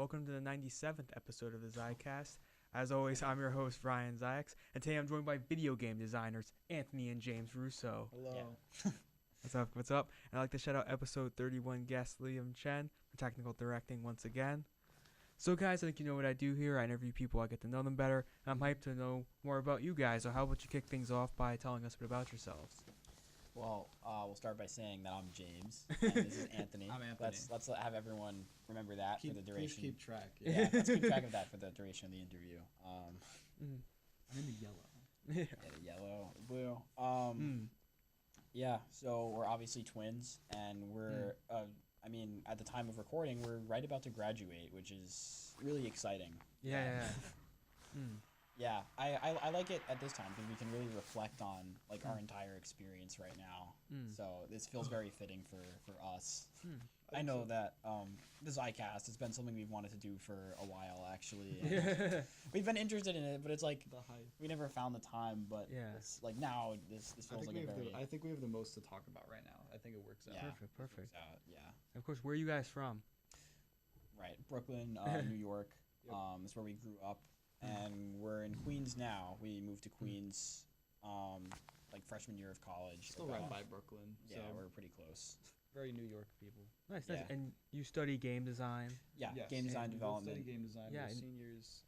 welcome to the 97th episode of the Zicast. As always, I'm your host, Ryan Ziaks, and today I'm joined by video game designers Anthony and James Russo. Hello. Yeah. What's up? And I'd like to shout out episode 31 guest Chen for technical directing once again. So guys, I think you know what I do here. I interview people, I get to know them better, and I'm hyped to know more about you guys. So how about you kick things off by telling us a bit about yourselves? Well, we'll start by saying that I'm James, and this is Anthony. I'm Anthony. Let's have everyone remember that for the duration. Please keep track. Yeah, let's keep track of that for the duration of the interview. I'm in the yellow. Yeah, the yellow, blue. Yeah, so we're obviously twins, and we're, I mean, at the time of recording, we're right about to graduate, which is really exciting. Yeah. Yeah, I like it at this time because we can really reflect on like our entire experience right now. So this feels very fitting for us. I know that the Zicast has been something we've wanted to do for a while actually. We've been interested in it, but it's like we never found the time. But it's like now this feels like a very. I think we have the most to talk about right now. I think it works out. Yeah, Perfect. Yeah. Of course, where are you guys from? Right, Brooklyn, New York. Yep. That's where we grew up. And we're in Queens now. We moved to Queens, like freshman year of college. Still right by Brooklyn. Yeah, so we're pretty close. Very New York people. Nice. Yeah. And you study game design? Yeah, Yes, game design and we both development. study game design. Yeah, We're and- seniors.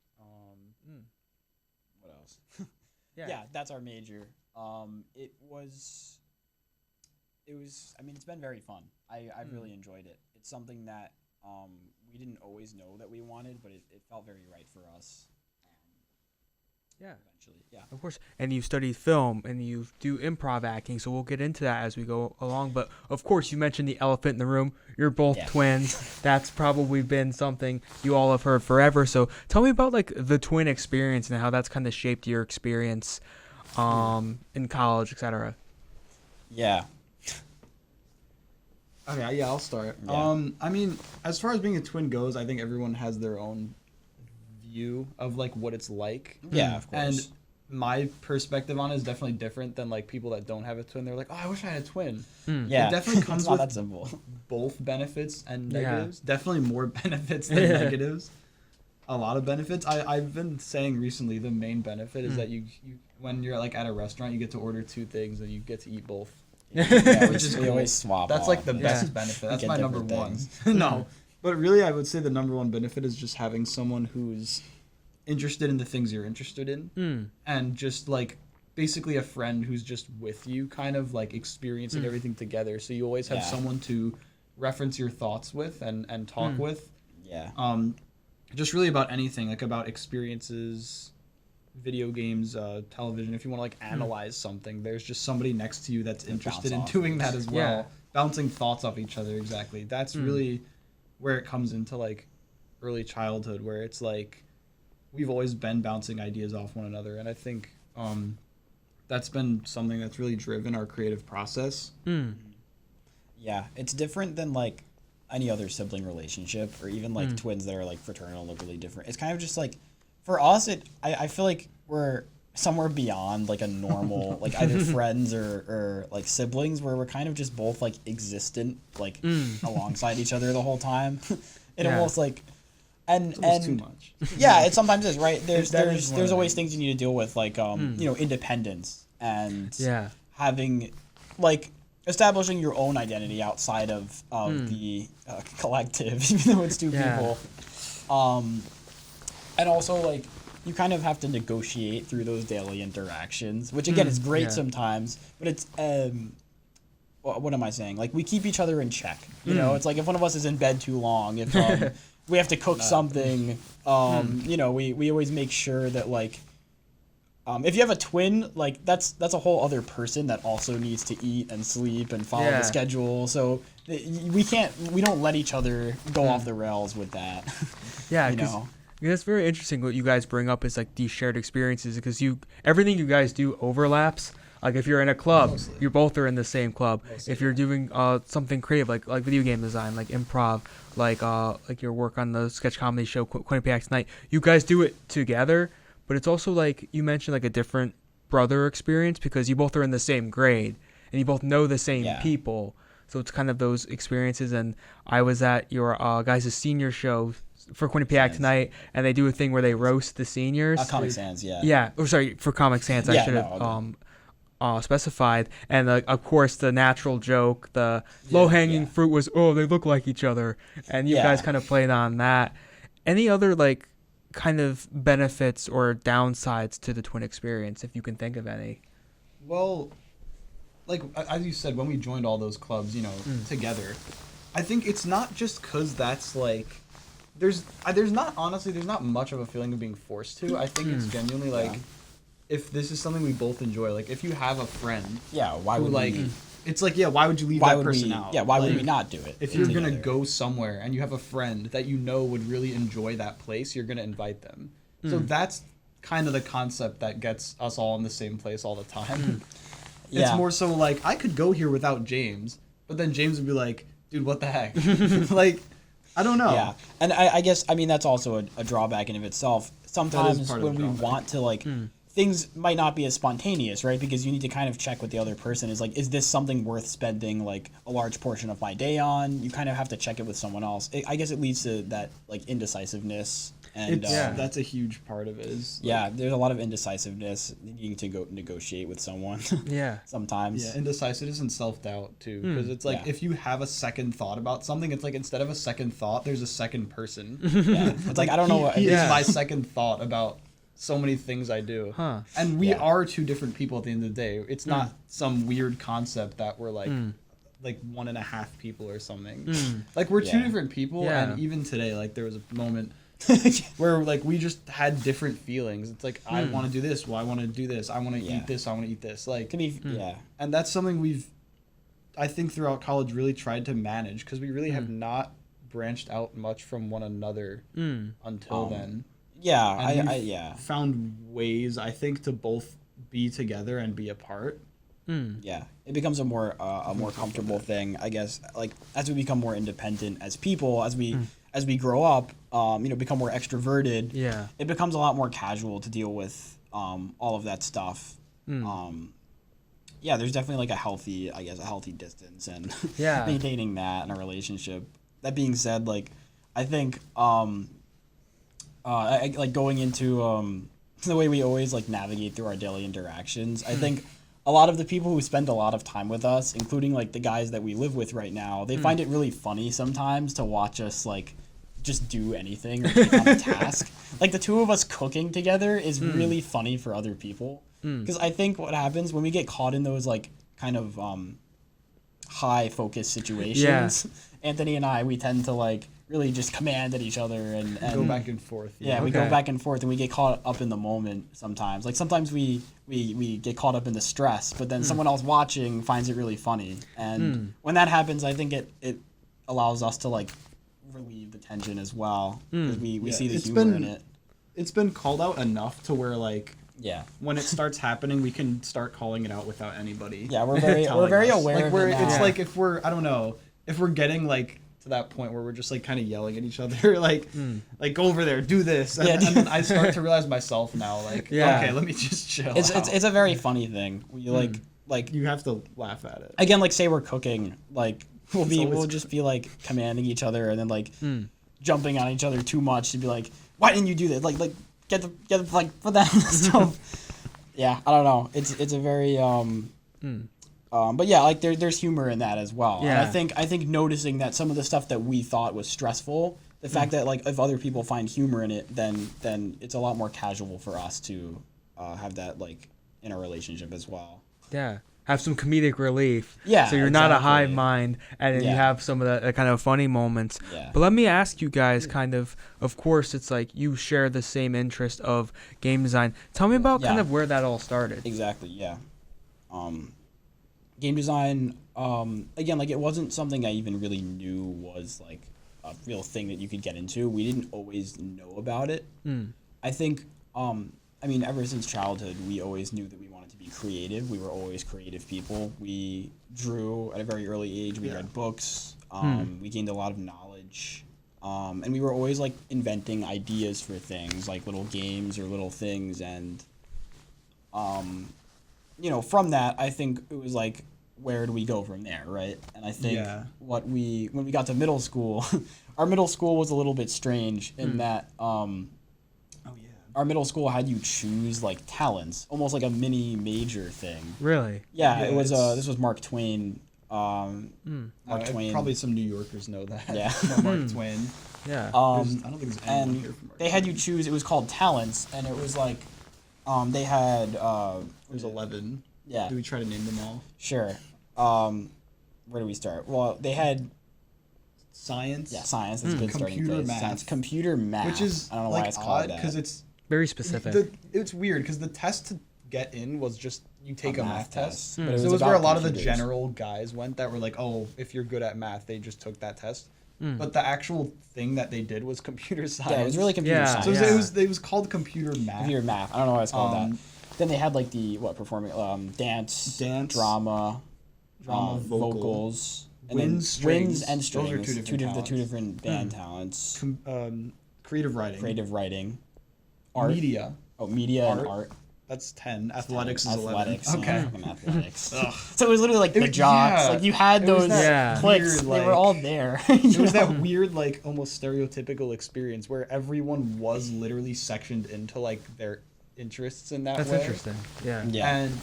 What else? Yeah. That's our major. It was. I mean, it's been very fun. I've really enjoyed it. It's something that we didn't always know that we wanted, but it felt very right for us. Yeah. Eventually, yeah. Of course. And you study film and you do improv acting, so we'll get into that as we go along. But of course, you mentioned the elephant in the room. You're both twins. That's probably been something you all have heard forever. So tell me about like the twin experience and how that's kind of shaped your experience in college, etc. Yeah. Okay, yeah, I'll start. Yeah. I mean, as far as being a twin goes, I think everyone has their own view of like what it's like. Yeah, of course. And my perspective on it is definitely different than like people that don't have a twin. They're like, oh, I wish I had a twin. Yeah, It definitely comes it's not with that simple. both benefits and Yeah. negatives. Definitely more benefits than negatives. A lot of benefits. I've been saying recently the main benefit is that you when you're like at a restaurant, you get to order two things and you get to eat both. Yeah, Which is we cool. always swap. That's like the off. best benefit. That's Get my number different one. things. No, but really, I would say the number one benefit is just having someone who's interested in the things you're interested in, and just like basically a friend who's just with you, kind of like experiencing everything together. So you always have someone to reference your thoughts with and talk with. Yeah. Just really about anything, like about experiences, video games, television. If you want to like analyze something, there's just somebody next to you that's interested in off. doing that as well. Yeah. Bouncing thoughts off each other, exactly. That's really where it comes into like early childhood, where it's like we've always been bouncing ideas off one another, and I think that's been something that's really driven our creative process. Yeah, it's different than like any other sibling relationship, or even like twins that are like fraternal look really different. It's kind of just like for us, I feel like we're somewhere beyond like a normal like either friends or like siblings, where we're kind of just both like existent like alongside each other the whole time. Almost like and Too much. yeah, it sometimes is, right? There's That is always things you need to deal with, like you know, independence and having like establishing your own identity outside of the collective, even though it's two people. And also like you kind of have to negotiate through those daily interactions, which again is great sometimes, but it's what am I saying? Like we keep each other in check. You know, it's like if one of us is in bed too long, if we have to cook something, you know, we always make sure that like if you have a twin, like that's a whole other person that also needs to eat and sleep and follow the schedule. So we don't let each other go off the rails with that. Yeah, you know. That's very interesting. What you guys bring up is like these shared experiences, because everything you guys do overlaps. Like if you're in a club, you both are in the same club. If you're doing something creative, like video game design, like improv, like your work on the sketch comedy show Quinnipiac's Night, you guys do it together. But it's also like you mentioned, like a different brother experience, because you both are in the same grade and you both know the same people. So it's kind of those experiences. And I was at your guys' senior show for Quinnipiac tonight, and they do a thing where they roast the seniors. Comic Sans, yeah. Yeah. Oh, sorry, for Comic Sans, I should have specified. And of course, the natural joke, the low-hanging fruit was, oh, they look like each other. And you guys kind of played on that. Any other like kind of benefits or downsides to the twin experience, if you can think of any? Well, like as you said, when we joined all those clubs, together, I think it's not just because that's like there's not much of a feeling of being forced to. I think it's genuinely like if this is something we both enjoy, like if you have a friend, why would we? It's like, why would you leave that person out? Yeah, why would we not do it? If you're gonna go somewhere and you have a friend that you know would really enjoy that place, you're gonna invite them. So that's kind of the concept that gets us all in the same place all the time. It's more so like I could go here without James, but then James would be like, dude, what the heck? Like, I don't know. Yeah, and I guess that's also a drawback in of itself. Sometimes when we want to like. Things might not be as spontaneous, right? Because you need to kind of check with the other person. Is like, is this something worth spending like a large portion of my day on? You kind of have to check it with someone else. I guess it leads to that like indecisiveness, and that's a huge part of it. There's a lot of indecisiveness needing to go negotiate with someone. Sometimes. Yeah, indecisiveness and self-doubt too, because it's like if you have a second thought about something, it's like instead of a second thought, there's a second person. It's like I don't know what he is my second thought about so many things I do. And we are two different people at the end of the day. It's not some weird concept that we're like 1.5 people or something. Like we're two different people, and even today, like there was a moment where like we just had different feelings. It's like I want to do this, well I want to do this, I want to eat this, I want to eat this. Like and that's something we've I think throughout college really tried to manage, because we really have not branched out much from one another until then. I found ways, I think, to both be together and be apart. Yeah, it becomes a more comfortable thing, I guess. Like as we become more independent as people, as we grow up, become more extroverted. It becomes a lot more casual to deal with all of that stuff. There's definitely like a healthy distance and maintaining that in a relationship. That being said, like I think. Like going into the way we always like navigate through our daily interactions. I think a lot of the people who spend a lot of time with us, including like the guys that we live with right now, they find it really funny sometimes to watch us like just do anything or take on a task. Like the two of us cooking together is really funny for other people, because I think what happens when we get caught in those like kind of high focus situations, Anthony and I, we tend to like really just command at each other and go back and forth. We go back and forth, and we get caught up in the moment sometimes. Like sometimes we get caught up in the stress, but then someone else watching finds it really funny. And when that happens, I think it allows us to like relieve the tension as well, because we see the humor in it. It's been called out enough to where like when it starts happening, we can start calling it out without anybody. Yeah, we're very aware. Like it's like if we're if we're getting like to that point where we're just like kind of yelling at each other, like go over there, do this, and then I start to realize myself now, like okay, let me just chill. It's a very funny thing. You like you have to laugh at it. Again, like say we're cooking, like we'll just be like commanding each other, and then like jumping on each other too much to be like, why didn't you do this? Like get the like put that on the stove. I don't know. It's a very but yeah, like there's humor in that as well. And I think noticing that some of the stuff that we thought was stressful, the fact that like if other people find humor in it, then it's a lot more casual for us to have that like in a relationship as well. Yeah. Have some comedic relief. Yeah. So you're not a hive mind, and then you have some of the kind of funny moments. Yeah. But let me ask you guys kind of course, it's like you share the same interest of game design. Tell me about kind of where that all started. Exactly, yeah. Game design, again, like it wasn't something I even really knew was like a real thing that you could get into. We didn't always know about it. I think, ever since childhood, we always knew that we wanted to be creative. We were always creative people. We drew at a very early age. We read books. We gained a lot of knowledge. And we were always like inventing ideas for things, like little games or little things. And, from that, I think it was like where do we go from there, right? And I think Yeah. when we got to middle school, our middle school was a little bit strange in that our middle school had you choose like talents, almost like a mini major thing. Really? Yeah, Yeah, it was. it's- This was Mark Twain. Mark Twain. Probably some New Yorkers know that. Yeah. Mark Twain. Yeah. I don't think there's anyone And here from Mark they had you choose. It was called talents, and it was like, they had. There's 11. Yeah. Do we try to name them all? Sure. Where do we start? Well, they had Science. science. That's a good starting Computer place. math. Science, computer math. Which is I don't know like why it's called odd that. because it's Very specific. it's weird because the test to get in was just you take a math test. But So it was about where a lot of the computers. general guys went that were like, oh, if you're good at math, they just took that test. Hmm. But the actual thing that they did was computer science. Yeah, it was really computer Yeah. science. So Yeah. it was called computer math. Computer math. I don't know why it's called Um, that. Then they had like the performing dance, drama, Drama, vocal, vocals, and wind, then strings. winds and Those strings. are two different two talents. different band talents. Creative writing. Creative writing, art. Media. Oh, media and Art. art. That's 10. Athletics is 11. Athletics. Okay. Yeah, fucking athletics. So it was literally like It the was- jocks. yeah. Like you had It was those that cliques. weird, They were like- all there. It was that weird, like, almost stereotypical experience where everyone was literally sectioned into, like, their interests in that That's way. interesting. Yeah. Yeah. And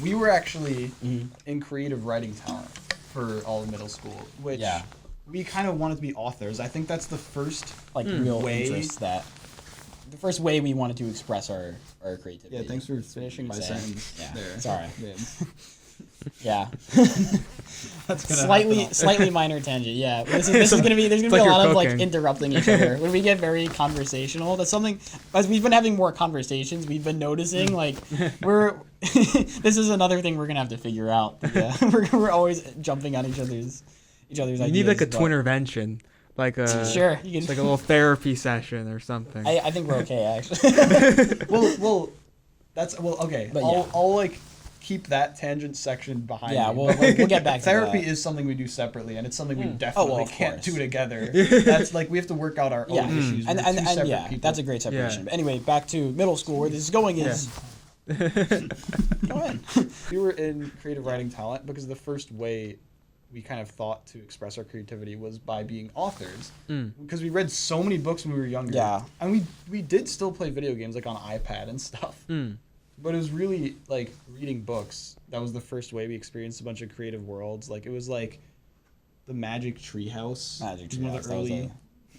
we were actually in creative writing talent for all of middle school, which Yeah. we kind of wanted to be authors. I think that's the first Like real way. interest that. The first way we wanted to express our creativity. Yeah, thanks for finishing my sentence Yeah, there. sorry. Man. Yeah. That's gonna slightly happen. slightly minor tangent. Yeah, this is gonna be there's gonna like be a you're lot of like cooking. interrupting each other when we get very conversational. That's something as we've been having more conversations, we've been noticing like we're this is another thing we're gonna have to figure out. Yeah, we're always jumping on each other's ideas. You need like a but- twin intervention, like a Sure, you it's can. like a little therapy session or something. I think we're okay actually. well, that's okay. But I'll like keep that tangent section behind. Yeah, me. we'll get back to Therapy that. is something we do separately, and it's something we definitely of can't course. do together. That's like we have to work out our Yeah, own issues. and We're two separate yeah, people. that's a great separation. Yeah. But anyway, back to middle school where this is going is. Go ahead. We were in creative writing talent because the first way we kind of thought to express our creativity was by being authors. Because we read so many books when we were younger. Yeah. And we did still play video games like on iPad and stuff. But it was really like reading books. That was the first way we experienced a bunch of creative worlds. Like it was like the Magic Treehouse. Magic One Treehouse, of the that was early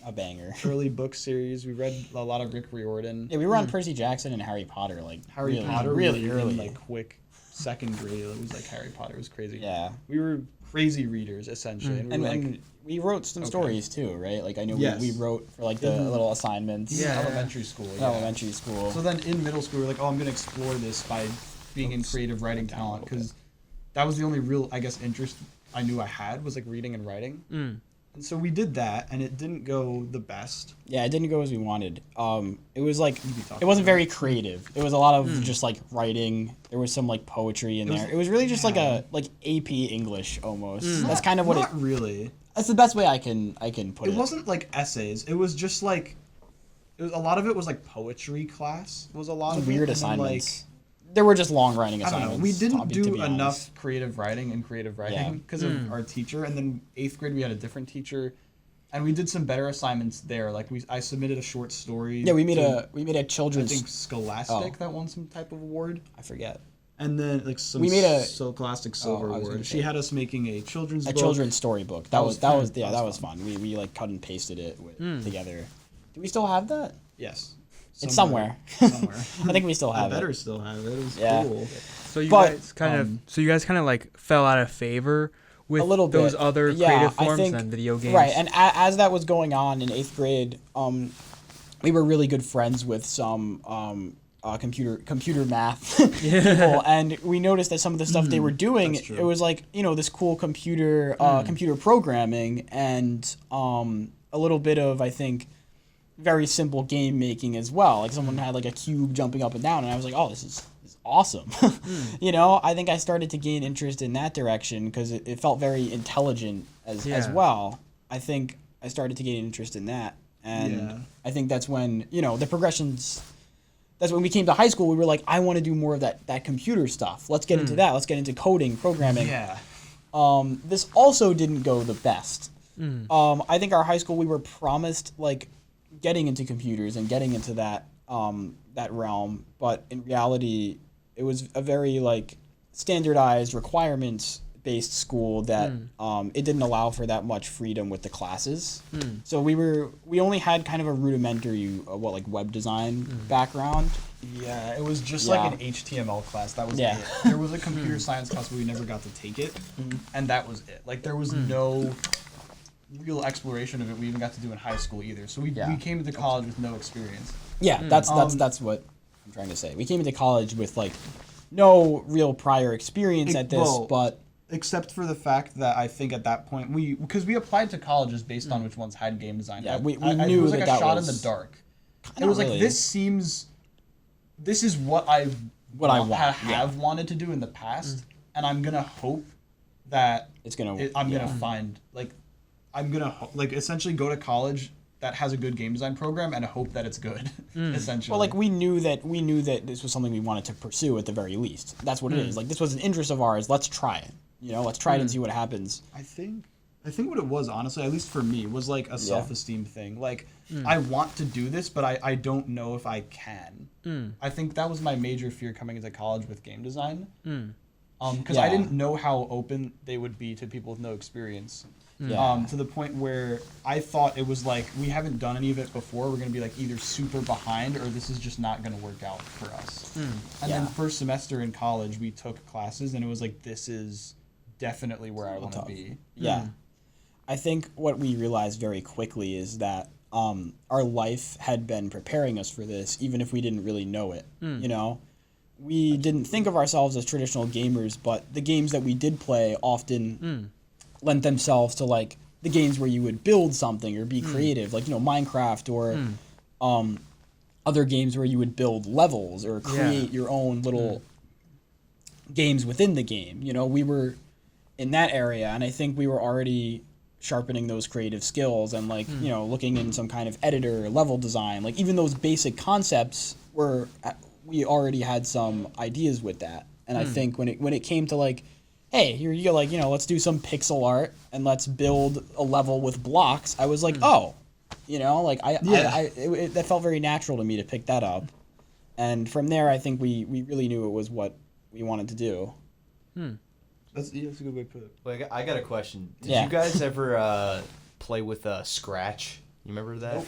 a banger. early book series. We read a lot of Rick Riordan. Yeah, we were on Percy Jackson and Harry Potter, like Harry really, Potter really we were in, early. like quick second grade. It was like Harry Potter. It was crazy. Yeah, We were crazy readers essentially. And we were like and we wrote some stories too, right? Like I know Yes. we wrote for like the little assignments. Yeah. elementary school. in Yeah. elementary school. So then in middle school, we were like, oh, I'm going to explore this by being in creative writing talent because that was the only real, I guess, interest I knew I had was like reading and writing. And so we did that, and it didn't go the best. Yeah, it didn't go as we wanted. It was like talk it wasn't very creative. It was a lot of just like writing. There was some like poetry in there. It was really just like a like AP English almost. That's kind of what it. Not really. That's the best way I can put it. It wasn't like essays. It was just like, a lot of it was like poetry class. Was a lot of Weird it, and then, assignments. There were just long writing I don't assignments. know. We didn't to do be honest. enough creative writing in creative Yeah. writing because of our teacher. And then 8th grade we had a different teacher, and we did some better assignments there. Like I submitted a short story. Yeah, we made to, a I children's. think Scholastic Oh. that won some type of award. I forget. And then like some We made a- Scholastic Silver I was gonna Award. say. She had us making a children's A book. children's storybook. That was fun. yeah, That that was was fun. We like cut and pasted it together. Do we still have that? Yes. It's somewhere. Somewhere. I think we still I have better it. still have it. It was Yeah. cool. So you But, guys kind of like fell out of favor with A little those bit. other Yeah, creative I forms think- than video games. Right, and as that was going on in 8th grade, we were really good friends with some computer math people, and we noticed that some of the stuff they were doing, that's true. it was like this cool computer programming and a little bit of I think very simple game making as well. Like someone had like a cube jumping up and down, and I was like, oh, this is awesome. I think I started to gain interest in that direction because it felt very intelligent as Yeah. well. I think I started to gain interest in that, and Yeah. I think that's when the progressions that's when we came to high school. We were like, I want to do more of that computer stuff. Let's get into that. Let's get into coding, programming. Yeah. This also didn't go the best. I think our high school, we were promised like getting into computers and getting into that that realm, but in reality, it was a very like standardized requirements based school that it didn't allow for that much freedom with the classes. So we only had kind of a rudimentary like web design background. Yeah, it was just like an HTML class. That was it. There was a computer science class, but we never got to take it, and that was it. Like there was no real exploration of it we even got to do in high school either. So we came into college with no experience. Yeah, that's what I'm trying to say. We came into college with like no real prior experience at this, but except for the fact that I think at that point because we applied to colleges based on which ones had game design. Yeah, we knew it was like that a shot was in the dark. It not was like really. this is what I have wanted to do in the past, and I'm gonna hope that I'm gonna find like I'm gonna like essentially go to college that has a good game design program and hope that it's good. Essentially, well, like we knew that this was something we wanted to pursue at the very least. That's what it is. Like this was an interest of ours. Let's try it. Let's try it and see what happens. I think what it was, honestly, at least for me, was like a self-esteem thing. Like, I want to do this, but I don't know if I can. I think that was my major fear coming into college with game design. Because I didn't know how open they would be to people with no experience. To the point where I thought it was like, we haven't done any of it before. We're going to be like either super behind or this is just not going to work out for us. And then first semester in college, we took classes and it was like, this is definitely where I want to be. Yeah. I think what we realized very quickly is that our life had been preparing us for this, even if we didn't really know it. We didn't think of ourselves as traditional gamers, but the games that we did play often lent themselves to like the games where you would build something or be creative, like Minecraft or other games where you would build levels or create your own little games within the game. We were in that area, and I think we were already sharpening those creative skills and like looking in some kind of editor, level design, like even those basic concepts we already had some ideas with that. And I think when it came to like, hey, here you go, like let's do some pixel art and let's build a level with blocks, I was like, that felt very natural to me to pick that up. And from there, I think we really knew it was what we wanted to do. That's a good way to put it. Well, I got a question. Did you guys ever play with Scratch? You remember that? Nope.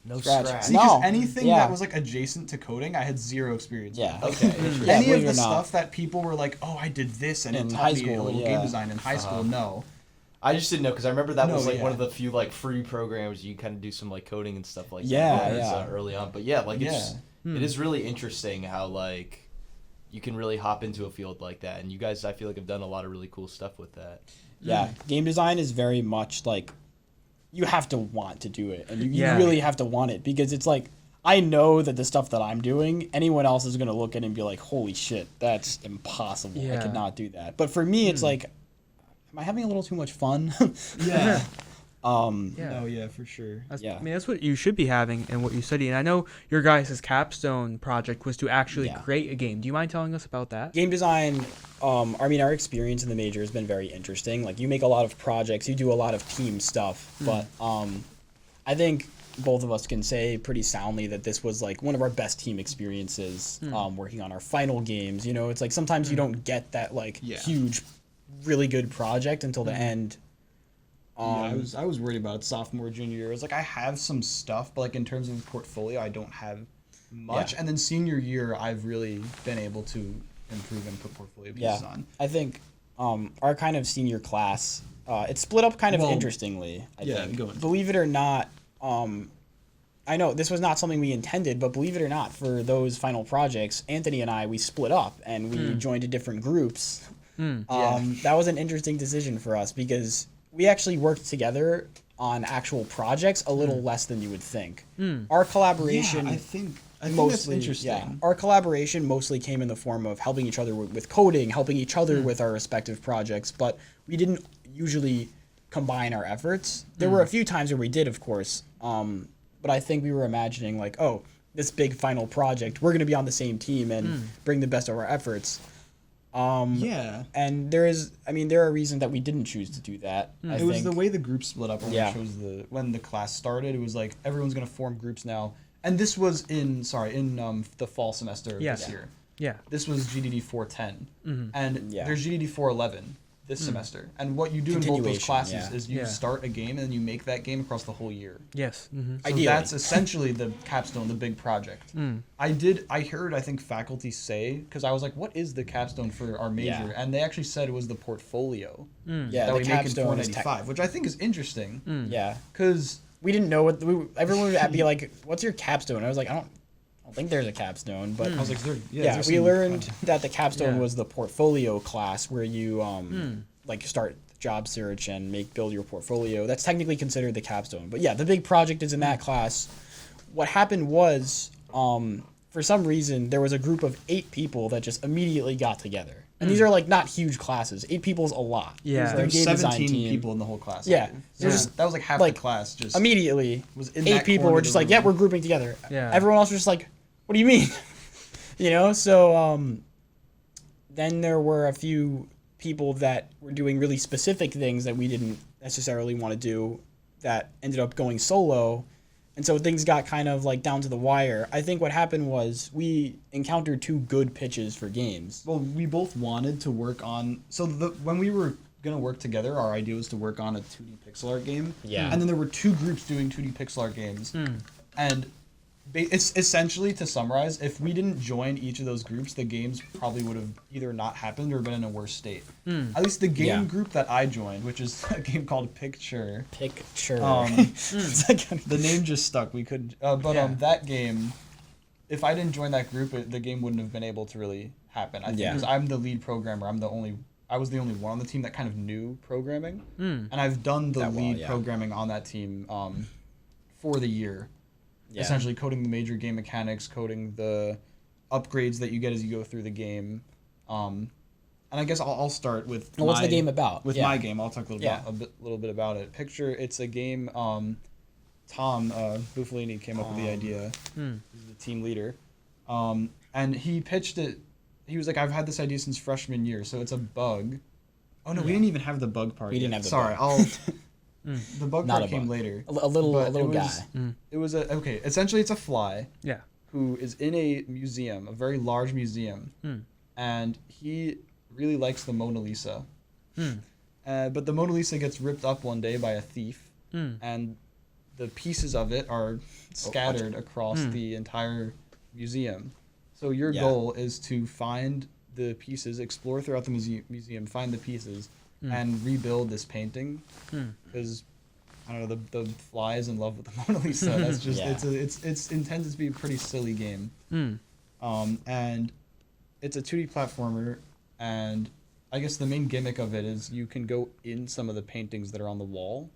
No Scratch. Scratch. See, because anything that was like adjacent to coding, I had zero experience with. Okay. Any of the stuff that people were like, oh, I did this, and it taught me a little game design in high school, no. I just didn't know, because I remember that was like one of the few like free programs you kind of do some like coding and stuff like that early on. But it is really interesting how like you can really hop into a field like that, and you guys, I feel like, have done a lot of really cool stuff with that. Yeah, game design is very much like you have to want to do it, and you really have to want it, because it's like I know that the stuff that I'm doing, anyone else is gonna look at it and be like, "Holy shit, that's impossible! I could not do that." But for me, it's like, am I having a little too much fun? For sure. I mean, that's what you should be having and what you study. And I know your guys' capstone project was to actually create a game. Do you mind telling us about that? Game design, our experience in the major has been very interesting. Like, you make a lot of projects, you do a lot of team stuff, but I think both of us can say pretty soundly that this was like one of our best team experiences, working on our final games. It's like sometimes you don't get that like huge, really good project until the end. I was worried about it sophomore, junior year. I was like, I have some stuff, but like in terms of portfolio, I don't have much. And then senior year, I've really been able to improve and put portfolio pieces on. I think our kind of senior class, it's split up kind of interestingly, I think. Believe it or not, I know this was not something we intended, but believe it or not, for those final projects, Anthony and I, we split up and we joined different groups. That was an interesting decision for us because we actually worked together on actual projects a little less than you would think. Our collaboration, I think that's interesting. Our collaboration mostly came in the form of helping each other with coding, helping each other with our respective projects, but we didn't usually combine our efforts. There were a few times where we did, of course, but I think we were imagining like, oh, this big final project. We're going to be on the same team and bring the best of our efforts. And there are reasons that we didn't choose to do that. It was the way the group split up when we chose when the class started. It was like everyone's gonna form groups now, and this was in the fall semester of this year. Yeah. This was GDD 410, and there's GDD 411 this semester. And what you do in both those classes is you start a game and then you make that game across the whole year. Yes. So that's essentially the capstone, the big project. I heard, I think, faculty say, because I was like, what is the capstone for our major? And they actually said it was the portfolio that we make in 495, which I think is interesting. Yeah. Because we didn't know everyone would be like, what's your capstone? I was like, I don't think there's a capstone, but I was like, we learned that the capstone was the portfolio class where you like start job search and build your portfolio. That's technically considered the capstone. But yeah, the big project is in that class. What happened was, for some reason, there was a group of 8 people that just immediately got together. And these are like not huge classes. 8 people is a lot. Yeah, there's 17 people in the whole class. Yeah, so that was like half the class. Just immediately, was in 8 people were just like, yeah, we're grouping together. Yeah, everyone else was just like, what do you mean? So then there were a few people that were doing really specific things that we didn't necessarily want to do that ended up going solo. And so things got kind of like down to the wire. I think what happened was we encountered 2 good pitches for games. Well, we both wanted to work on... So when we were going to work together, our idea was to work on a 2D pixel art game. Yeah. And then there were 2 groups doing 2D pixel art games. And it's essentially, to summarize, if we didn't join each of those groups, the games probably would have either not happened or been in a worse state. At least the game group that I joined, which is a game called Picture. The name just stuck. We could, that game, if I didn't join that group, the game wouldn't have been able to really happen. I think because I'm the lead programmer. I was the only one on the team that kind of knew programming, and I've done the lead programming on that team for the year. Essentially coding the major game mechanics, coding the upgrades that you get as you go through the game. And I guess I'll start with what's the game about? With my game, I'll talk a little bit about it. Picture, it's a game. Tom Buffalini came up with the idea. He's the team leader, and he pitched it. He was like, "I've had this idea since freshman year, so it's a bug." Oh no, we didn't even have the bug part. We didn't have the Sorry, bug. The bug part came later. A little guy. It was essentially it's a fly. Yeah. Who is in a museum, a very large museum, and he really likes the Mona Lisa. But the Mona Lisa gets ripped up one day by a thief, and the pieces of it are scattered across the entire museum. So your goal is to find the pieces, explore throughout the museum, find the pieces, and rebuild this painting. Because I don't know, the fly is in love with the Mona Lisa. That's just it's intended to be a pretty silly game. And it's a 2D platformer, and I guess the main gimmick of it is you can go in some of the paintings that are on the wall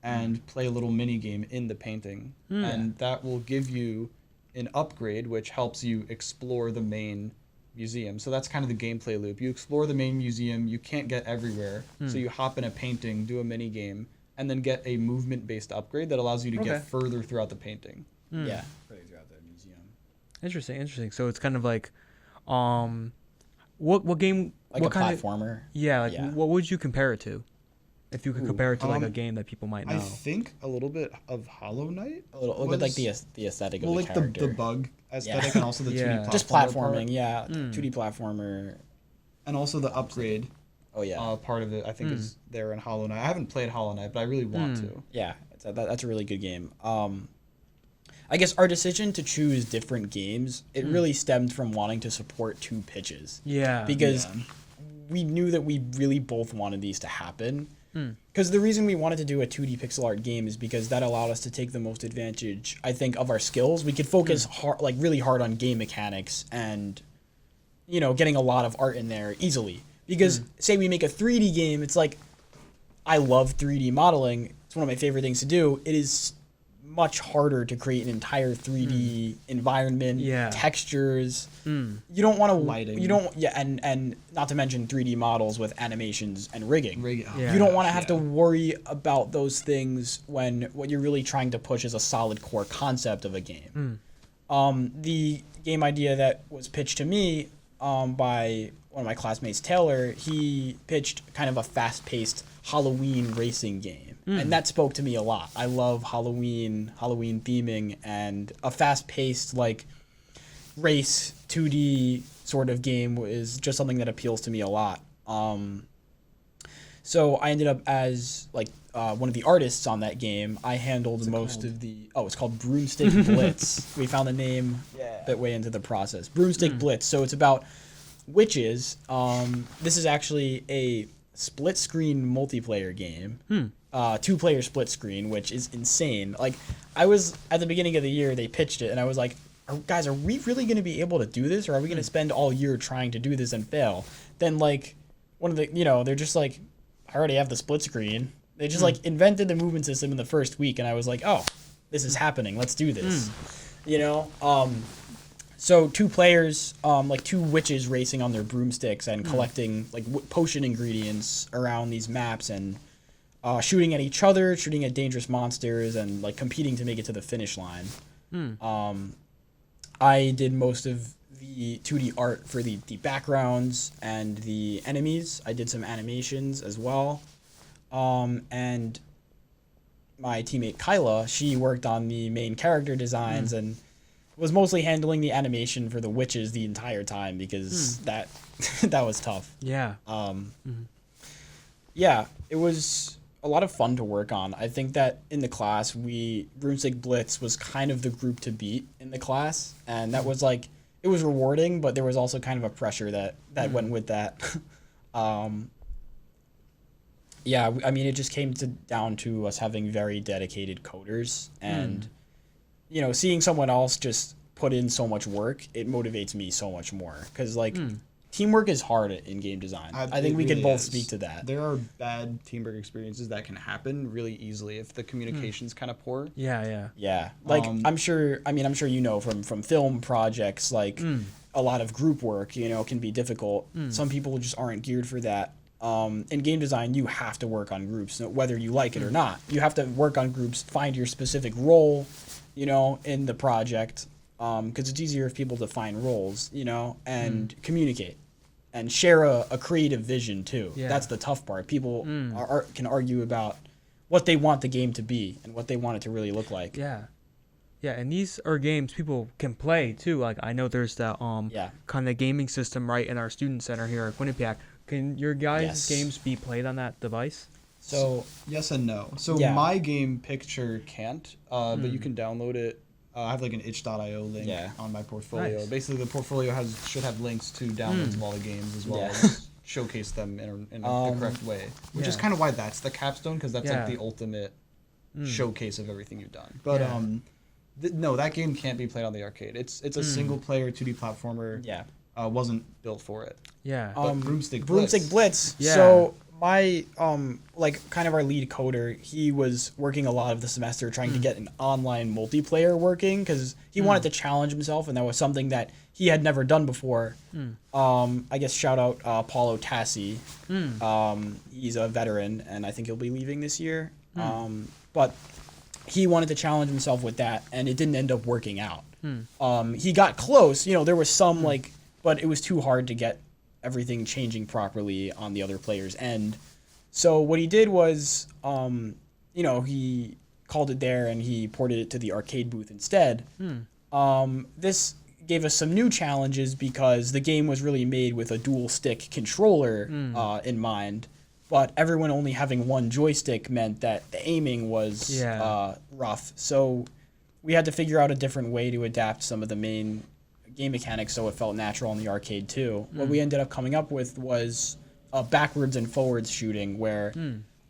and play a little mini game in the painting, and that will give you an upgrade which helps you explore the main museum. So that's kind of the gameplay loop. You explore the main museum, you can't get everywhere, so you hop in a painting, do a mini game, and then get a movement-based upgrade that allows you to get further throughout the painting. Yeah, further throughout the museum. Interesting. So it's kind of like, what game? Like what a platformer. What would you compare it to? If you could compare it to like a game that people might know. I think a little bit of Hollow Knight. A little bit like the aesthetic of the character. Like the bug aesthetic and also the 2D platformer. Just platforming, 2D platformer. And also the upgrade. Oh yeah. Part of it I think is there in Hollow Knight. I haven't played Hollow Knight, but I really want to. Yeah, that's a really good game. I guess our decision to choose different games, it really stemmed from wanting to support 2 pitches. Yeah. Because we knew that we really both wanted these to happen. Because the reason we wanted to do a 2D pixel art game is because that allowed us to take the most advantage, I think, of our skills. We could focus really hard on game mechanics and, getting a lot of art in there easily. Because say we make a 3D game, it's like, I love 3D modeling. It's one of my favorite things to do. It is much harder to create an entire 3D environment, textures. You don't want to lighting. You don't, and not to mention 3D models with animations and rigging. Yeah. You don't want to have to worry about those things when what you're really trying to push is a solid core concept of a game. The game idea that was pitched to me by one of my classmates, Taylor, he pitched kind of a fast-paced Halloween racing game. And that spoke to me a lot. I love Halloween theming, and a fast-paced, like, race 2D sort of game is just something that appeals to me a lot. So I ended up as, like, one of the artists on that game. I handled most of the... Oh, it's called Broomstick Blitz. We found the name a bit way into the process. Broomstick Blitz. So it's about witches. This is actually a split-screen multiplayer game. 2-player split screen, which is insane. Like, I was... At the beginning of the year, they pitched it, and I was like, guys, are we really going to be able to do this? Or are we going to spend all year trying to do this and fail? Then, like, one of the... they're just like, I already have the split screen. They just like invented the movement system in the first week, and I was like, oh, this is happening. Let's do this. So 2 players, like 2 witches racing on their broomsticks and collecting like potion ingredients around these maps, and shooting at each other, shooting at dangerous monsters, and like competing to make it to the finish line. I did most of the 2D art for the backgrounds and the enemies. I did some animations as well. And my teammate Kyla, she worked on the main character designs and was mostly handling the animation for the witches the entire time, because that was tough. Yeah. Yeah, it was a lot of fun to work on. I think that in the class, Broomstick Blitz was kind of the group to beat in the class, and that was like, it was rewarding, but there was also kind of a pressure that went with that. Yeah, I mean, it just came down to us having very dedicated coders, and seeing someone else just put in so much work, it motivates me so much more, because like teamwork is hard in game design. I think we can both speak to that. There are bad teamwork experiences that can happen really easily if the communication's kind of poor. Yeah. Like I'm sure from film projects, like a lot of group work, can be difficult. Some people just aren't geared for that. In game design, you have to work on groups, whether you like it or not. You have to work on groups, find your specific role, in the project, because it's easier if people define roles, and communicate and share a creative vision too. Yeah. That's the tough part. People can argue about what they want the game to be and what they want it to really look like. Yeah, and these are games people can play too. Like, I know there's that kind of gaming system right in our student center here at Quinnipiac. Can your guys' games be played on that device? So yes and no. So my game picture can't, but you can download it. I have like an itch.io link on my portfolio. Nice. Basically, the portfolio should have links to downloads of all the games as well as showcase them in the correct way, which is kind of why that's the capstone, because that's like the ultimate showcase of everything you've done. But no, that game can't be played on the arcade. It's a single player 2D platformer. Yeah. Wasn't built for it. Yeah. But Broomstick Blitz. Yeah. So my kind of our lead coder, he was working a lot of the semester trying to get an online multiplayer working, because he wanted to challenge himself, and that was something that he had never done before. I guess shout out Paulo Tassi. He's a veteran, and I think he'll be leaving this year. But he wanted to challenge himself with that, and it didn't end up working out. He got close. There was some but it was too hard to get everything changing properly on the other player's end. So what he did was, he called it there and he ported it to the arcade booth instead. This gave us some new challenges, because the game was really made with a dual stick controller in mind, but everyone only having one joystick meant that the aiming was rough. So we had to figure out a different way to adapt some of the main game mechanics so it felt natural in the arcade too. What we ended up coming up with was backwards and forwards shooting, where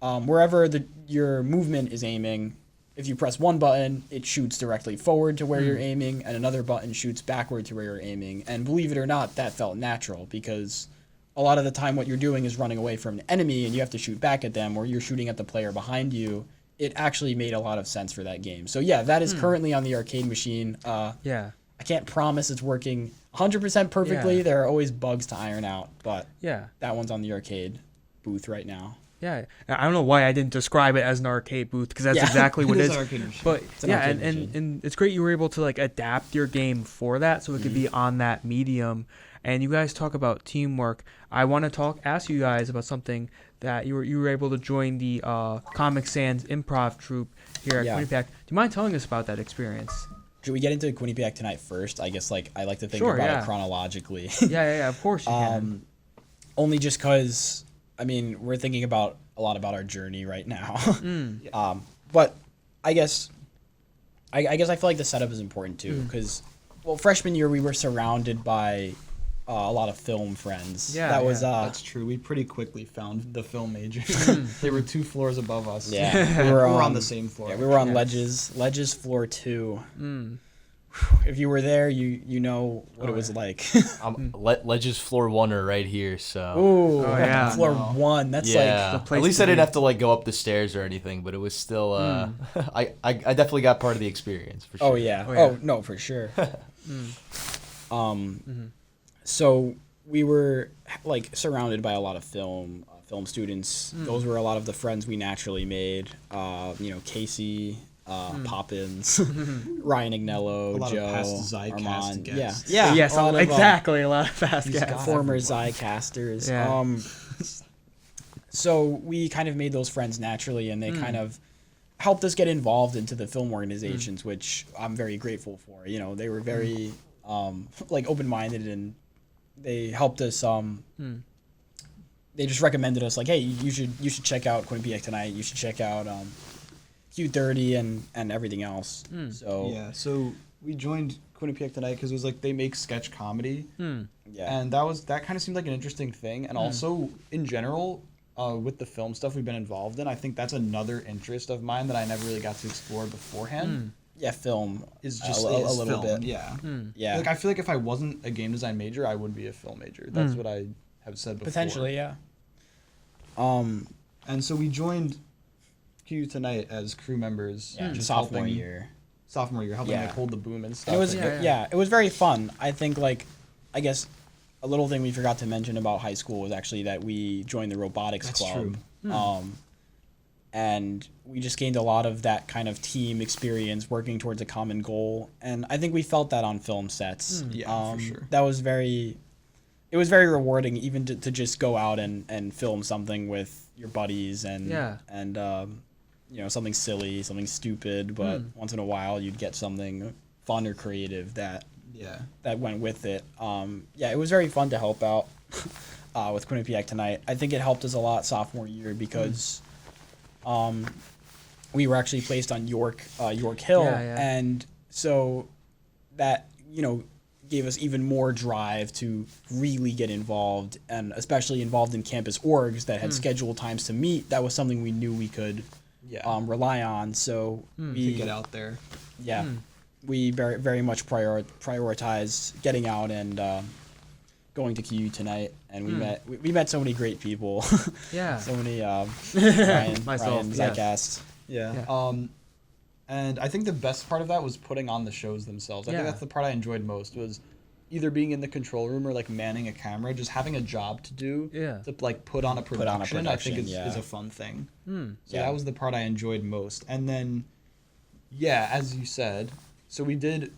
wherever your movement is aiming, if you press one button, it shoots directly forward to where you're aiming, and another button shoots backward to where you're aiming. And believe it or not, that felt natural, because a lot of the time what you're doing is running away from an enemy and you have to shoot back at them, or you're shooting at the player behind you. It actually made a lot of sense for that game. So yeah, that is currently on the arcade machine. I can't promise it's working 100% perfectly. There are always bugs to iron out, but that one's on the arcade booth right now. Yeah, I don't know why I didn't describe it as an arcade booth because that's exactly what it is. But yeah, and it's great you were able to like adapt your game for that so it could be on that medium. And you guys talk about teamwork. I want to ask you guys about something that you were able to join the Comic Sans Improv troupe here at Quinnipiac. Do you mind telling us about that experience? Should we get into Quinnipiac tonight first? I guess like I like to think about it chronologically. Yeah, of course you can. Only just because I mean we're thinking about a lot about our journey right now. But I guess I feel like the setup is important too because freshman year we were surrounded by a lot of film friends. That's true. We pretty quickly found the film major. They were 2 floors above us. Yeah, we were on the same floor. Yeah, we were on Ledges floor 2. If you were there, you know what it was like. Ledges floor 1er right here. So. Ooh, floor 1. That's like the place. At least I didn't have to like go up the stairs or anything, but it was still. I definitely got part of the experience for sure. Oh yeah. Oh no, for sure. So we were like surrounded by a lot of film students. Those were a lot of the friends we naturally made. Casey, Poppins, Ryan Agnello, Joe, Armand. Guests. Yeah. Yes, exactly. A lot of fast guys. Former Zicasters. Yeah. So we kind of made those friends naturally, and they kind of helped us get involved into the film organizations, which I'm very grateful for. You know, they were very like open-minded, and they helped us. They just recommended us like, hey, you should check out Quinnipiac tonight. You should check out Q30 and everything else. So we joined Quinnipiac tonight because it was like they make sketch comedy. Yeah, and that kind of seemed like an interesting thing. And also in general, with the film stuff we've been involved in, I think that's another interest of mine that I never really got to explore beforehand. Yeah, film is just a little film. bit. Yeah. Yeah. Like I feel like if I wasn't a game design major, I would be a film major. That's what I have said before. Potentially, yeah. And so we joined Q tonight as crew members. Yeah, just sophomore year, helping like hold the boom and stuff. And it was very fun. I think I guess a little thing we forgot to mention about high school was actually that we joined the robotics club. True. And we just gained a lot of that kind of team experience working towards a common goal. And I think we felt that on film sets. For sure. It was very rewarding even to just go out and film something with your buddies and something silly, something stupid, but once in a while you'd get something fun or creative that went with it. It was very fun to help out with Quinnipiac tonight. I think it helped us a lot sophomore year because we were actually placed on York Hill, and so that gave us even more drive to really get involved, and especially involved in campus orgs that had scheduled times to meet. That was something we knew we could rely on. So we get out there. Yeah, we very, very much prioritized getting out and going to QU tonight, and we met so many great people. So many Ryan, Zicast. And I think the best part of that was putting on the shows themselves. I think that's the part I enjoyed most, was either being in the control room or like manning a camera, just having a job to do to like put on a production. I think is a fun thing. So that was the part I enjoyed most. And then, as you said, so we did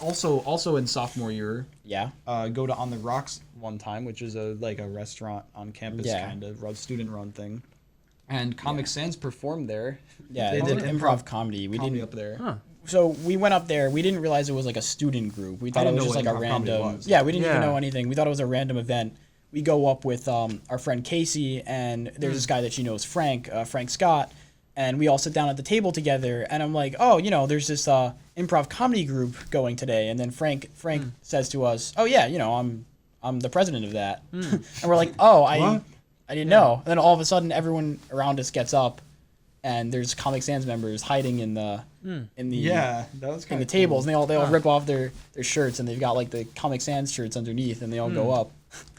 also in sophomore year. Go to On the Rocks one time, which is a restaurant on campus kind of student run thing. And Comic Sans performed there. They did improv comedy. We didn't up there. So we went up there. We didn't realize it was like a student group. We thought it was just like a random. Yeah, we didn't even know anything. We thought it was a random event. We go up with our friend Casey, and there's this guy that she knows, Frank Scott, and we all sit down at the table together. And I'm like, there's this improv comedy group going today. And then Frank says to us, I'm the president of that. And we're like, I didn't know. And then all of a sudden, everyone around us gets up, and there's Comic Sans members hiding in the tables, and they all rip off their shirts, and they've got like the Comic Sans shirts underneath, and they all go up.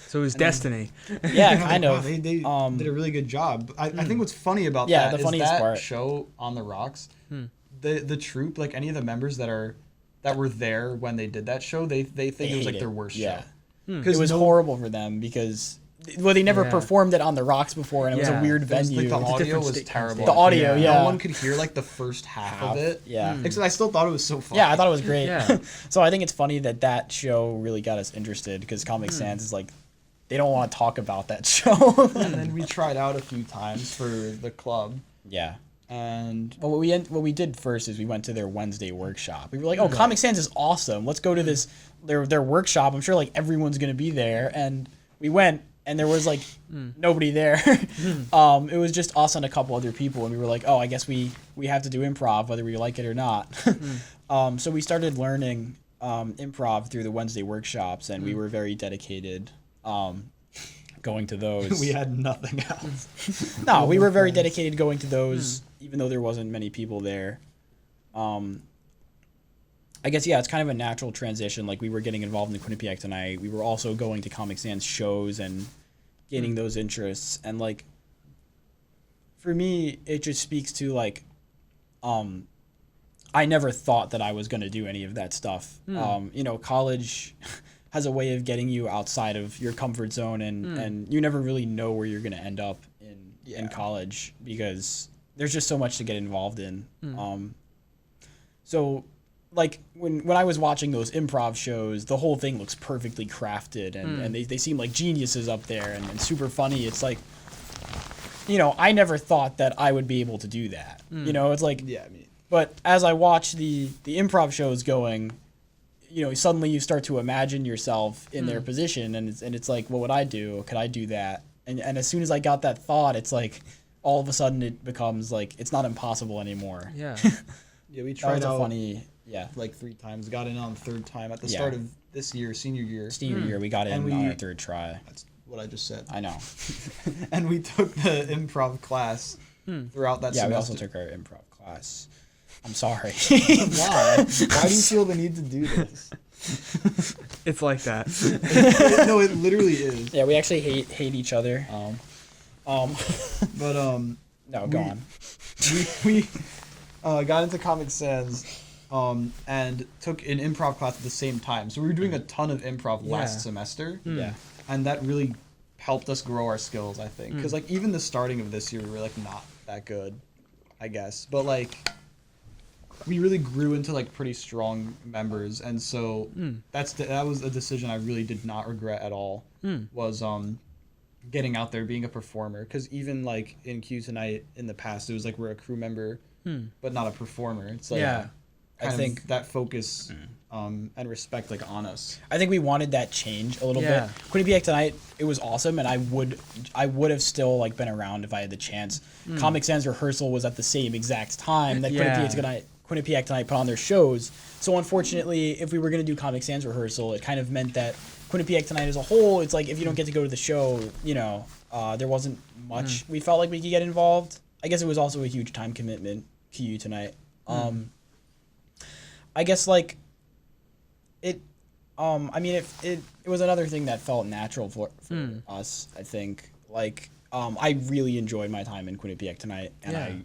So it was destiny. Kind of. They did a really good job. I think what's funny about that is that part. Show On the Rocks, the troupe, like any of the members that were there when they did that show, they think it was like their worst show. Because it was horrible for them because well, they never performed it on the Rocks before, and it was a weird venue. The audio was terrible. The audio, no one could hear like the first half of it. Yeah, except I still thought it was so fun. Yeah, I thought it was great. So I think it's funny that show really got us interested because Comic Sans is like, they don't want to talk about that show. And then we tried out a few times for the club. Yeah. And well, what we did first is we went to their Wednesday workshop. We were like, oh, Comic Sans is awesome. Let's go to this their workshop. I'm sure like everyone's gonna be there. And we went, and there was like nobody there. It was just us and a couple other people, and we were like, oh, I guess we have to do improv whether we like it or not. So we started learning improv through the Wednesday workshops, and we were very dedicated. Going to those. We had nothing else. No, we were very dedicated going to those, even though there wasn't many people there. I guess, it's kind of a natural transition. Like, we were getting involved in the Quinnipiac tonight. We were also going to Comic Sans shows and gaining those interests. And, like, for me, it just speaks to, like, I never thought that I was going to do any of that stuff. College has a way of getting you outside of your comfort zone, and you never really know where you're going to end up in college because there's just so much to get involved in. So like when I was watching those improv shows, the whole thing looks perfectly crafted and they seem like geniuses up there and super funny. It's like, I never thought that I would be able to do that. It's like, but as I watch the improv shows going, suddenly you start to imagine yourself in their position, and it's like, what would I do? Could I do that? And as soon as I got that thought, it's like, all of a sudden it becomes like, it's not impossible anymore. Yeah, we tried out funny, like 3 times, got in on the 3rd time at the start of this year, senior year. Senior year, we got in on our 3rd try. That's what I just said. I know. And we took the improv class throughout that semester. Yeah, we also took our improv class. I'm sorry. Why? Why do you feel the need to do this? It's like that. No, it literally is. Yeah, we actually hate each other. But no, go on. We got into Comic Sans and took an improv class at the same time. So we were doing a ton of improv last semester. Yeah. And that really helped us grow our skills, I think. Because like even the starting of this year, we were like not that good, I guess. But like we really grew into like pretty strong members, and so that was a decision I really did not regret at all. Was getting out there, being a performer, because even like in Q tonight in the past, it was like we're a crew member but not a performer. It's like I think that focus and respect like on us. I think we wanted that change a little bit. Quinnipiac tonight, it was awesome, and I would have still like been around if I had the chance. Comic Sans rehearsal was at the same exact time that Quinnipiac tonight put on their shows. So unfortunately, if we were going to do Comic Sans rehearsal, it kind of meant that Quinnipiac tonight as a whole, it's like if you don't get to go to the show, there wasn't much we felt like we could get involved. I guess it was also a huge time commitment, QU tonight. I guess like it was another thing that felt natural for us, I think. Like I really enjoyed my time in Quinnipiac tonight, and I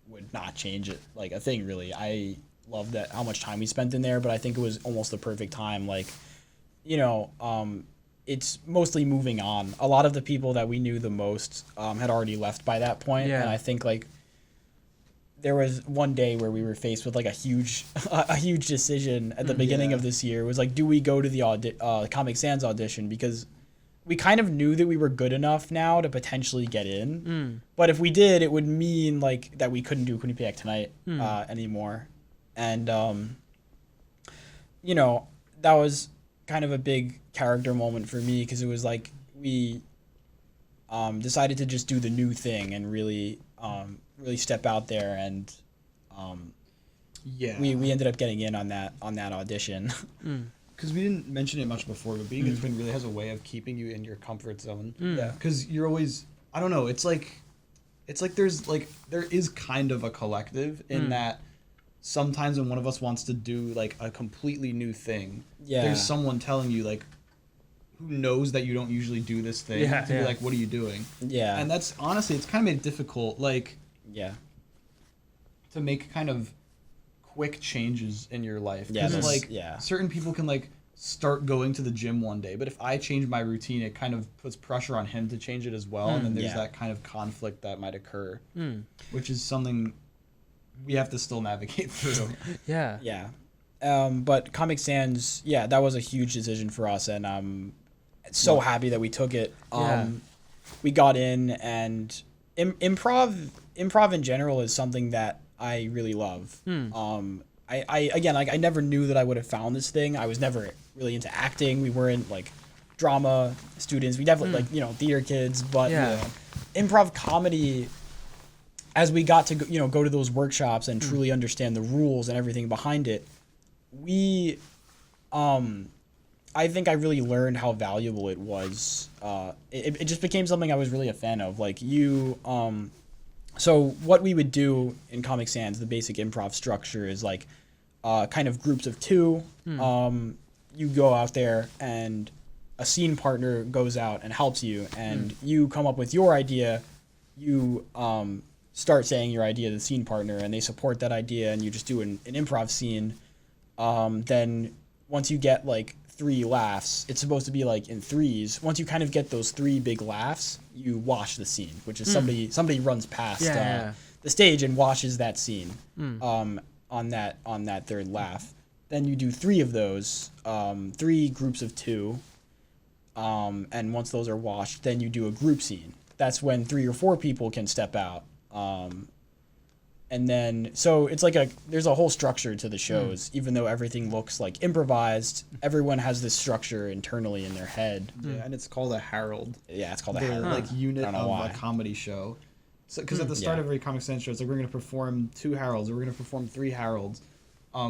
would not change it like a thing, really. I loved that how much time we spent in there, but I think it was almost the perfect time. Like, it's mostly moving on. A lot of the people that we knew the most had already left by that point, and I think like there was one day where we were faced with like a huge decision at the beginning of this year. It was like, do we go to the Comic Sans audition, because we kind of knew that we were good enough now to potentially get in. But if we did, it would mean like that we couldn't do Quinnipiac tonight anymore. And, that was kind of a big character moment for me, because it was like we decided to just do the new thing and really step out there. And we ended up getting in on that audition. Because we didn't mention it much before, but being a twin really has a way of keeping you in your comfort zone. Yeah. Because you're always, I don't know, it's like there is kind of a collective in that sometimes when one of us wants to do like a completely new thing, there's someone telling you like, who knows that you don't usually do this thing, to be like, what are you doing? Yeah. And that's honestly, it's kind of made it difficult, like, to make kind of quick changes in your life. Yeah. Because like certain people can like start going to the gym one day, but if I change my routine, it kind of puts pressure on him to change it as well, and then there's that kind of conflict that might occur, which is something we have to still navigate through. Yeah. But Comic Sans, that was a huge decision for us, and I'm so happy that we took it. We got in, and improv in general is something that I really love. I again, like, I never knew that I would have found this thing. I was never really into acting. We weren't like drama students. We definitely like, theater kids, but improv comedy, as we got to go to those workshops and truly understand the rules and everything behind it, we I think I really learned how valuable it was. It just became something I was really a fan of. Like so what we would do in Comic Sans, the basic improv structure is like kind of groups of two. You go out there and a scene partner goes out and helps you, and you come up with your idea. You start saying your idea to the scene partner, and they support that idea, and you just do an improv scene. Then once you get like 3 laughs, it's supposed to be like in threes. Once you kind of get those 3 big laughs, you wash the scene, which is somebody runs past the stage and washes that scene on that 3rd laugh. Then you do 3 of those, 3 groups of 2, and once those are washed, then you do a group scene. That's when 3 or 4 people can step out. And then, so it's like there's a whole structure to the shows, even though everything looks like improvised. Everyone has this structure internally in their head. Yeah, and it's called a herald. Yeah, it's called a herald. Like unit of a comedy show. So, because at the start of every Comic Sans show, it's like we're going to perform 2 heralds, or we're going to perform 3 heralds,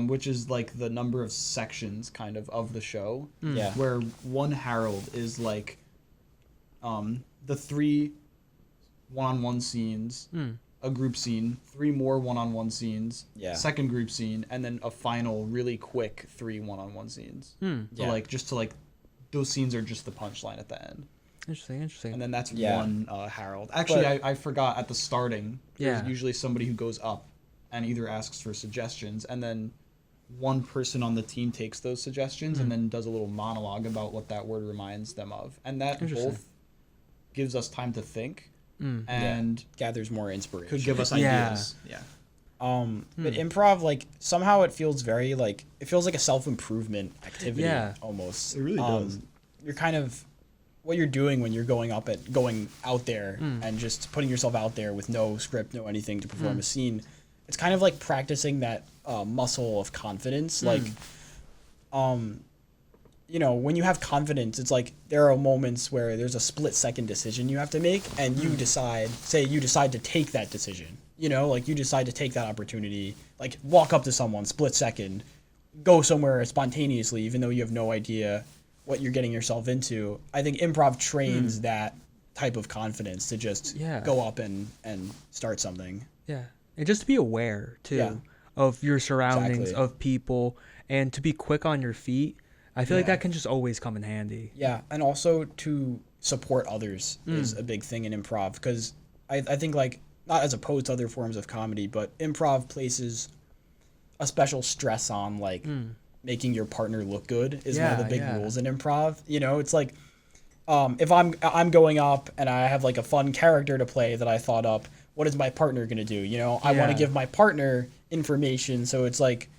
which is like the number of sections kind of the show. Yeah. Where 1 herald is like the 3 one-on-one scenes, a group scene, 3 more one-on-one scenes, second group scene, and then a final really quick 3 one-on-one scenes. So those scenes are just the punchline at the end. Interesting. And then that's 1 herald. Actually, I forgot at the starting. There's usually somebody who goes up and either asks for suggestions, and then one person on the team takes those suggestions and then does a little monologue about what that word reminds them of, and that both gives us time to think. And gathers more inspiration. Could give us ideas. But improv, like, somehow it feels very like a self-improvement activity almost. It really does. You're kind of what you're doing when you're going out there and just putting yourself out there with no script, no anything to perform a scene. It's kind of like practicing that muscle of confidence. Like, when you have confidence, it's like there are moments where there's a split-second decision you have to make, and you decide to take that decision. Like, you decide to take that opportunity, like walk up to someone, split second, go somewhere spontaneously, even though you have no idea what you're getting yourself into. I think improv trains that type of confidence to just go up and start something. Yeah, and just to be aware too of your surroundings, of people, and to be quick on your feet. I feel like that can just always come in handy. Yeah, and also to support others is a big thing in improv, because I think, like, not as opposed to other forms of comedy, but improv places a special stress on, like, making your partner look good is one of the big rules in improv. It's like, if I'm going up and I have, like, a fun character to play that I thought up, what is my partner going to do? I want to give my partner information, so it's like,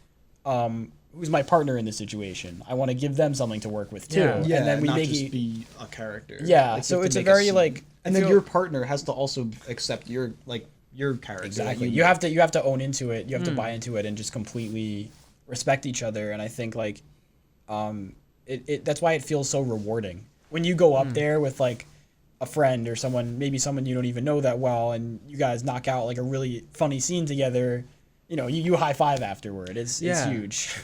who's my partner in this situation? I want to give them something to work with too. Yeah, and then we not make just be a character. Yeah, like, so it's a very like, and then your partner has to also accept your character. Exactly. You have to own into it. You have to buy into it and just completely respect each other. And I think like, that's why it feels so rewarding when you go up there with like a friend or maybe someone you don't even know that well, and you guys knock out like a really funny scene together. You high five afterward. It's huge.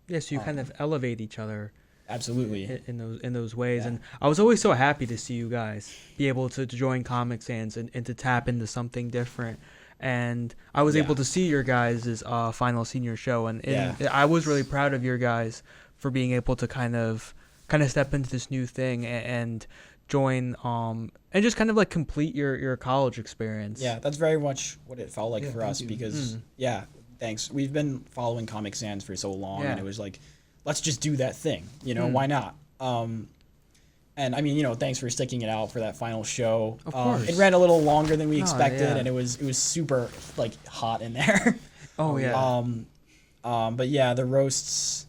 Yeah, so you kind of elevate each other. Absolutely. In those ways. And I was always so happy to see you guys be able to join Comic Sans and to tap into something different. And I was able to see your guys' final senior show. And I was really proud of your guys for being able to kind of step into this new thing and join and just kind of like complete your college experience. Yeah, that's very much what it felt like for us, because thanks. We've been following Comic Sans for so long, and it was like let's just do that thing. Why not? And I mean, thanks for sticking it out for that final show. Of course. It ran a little longer than we expected, yeah. and it was super like hot in there. Oh yeah. But yeah, the roasts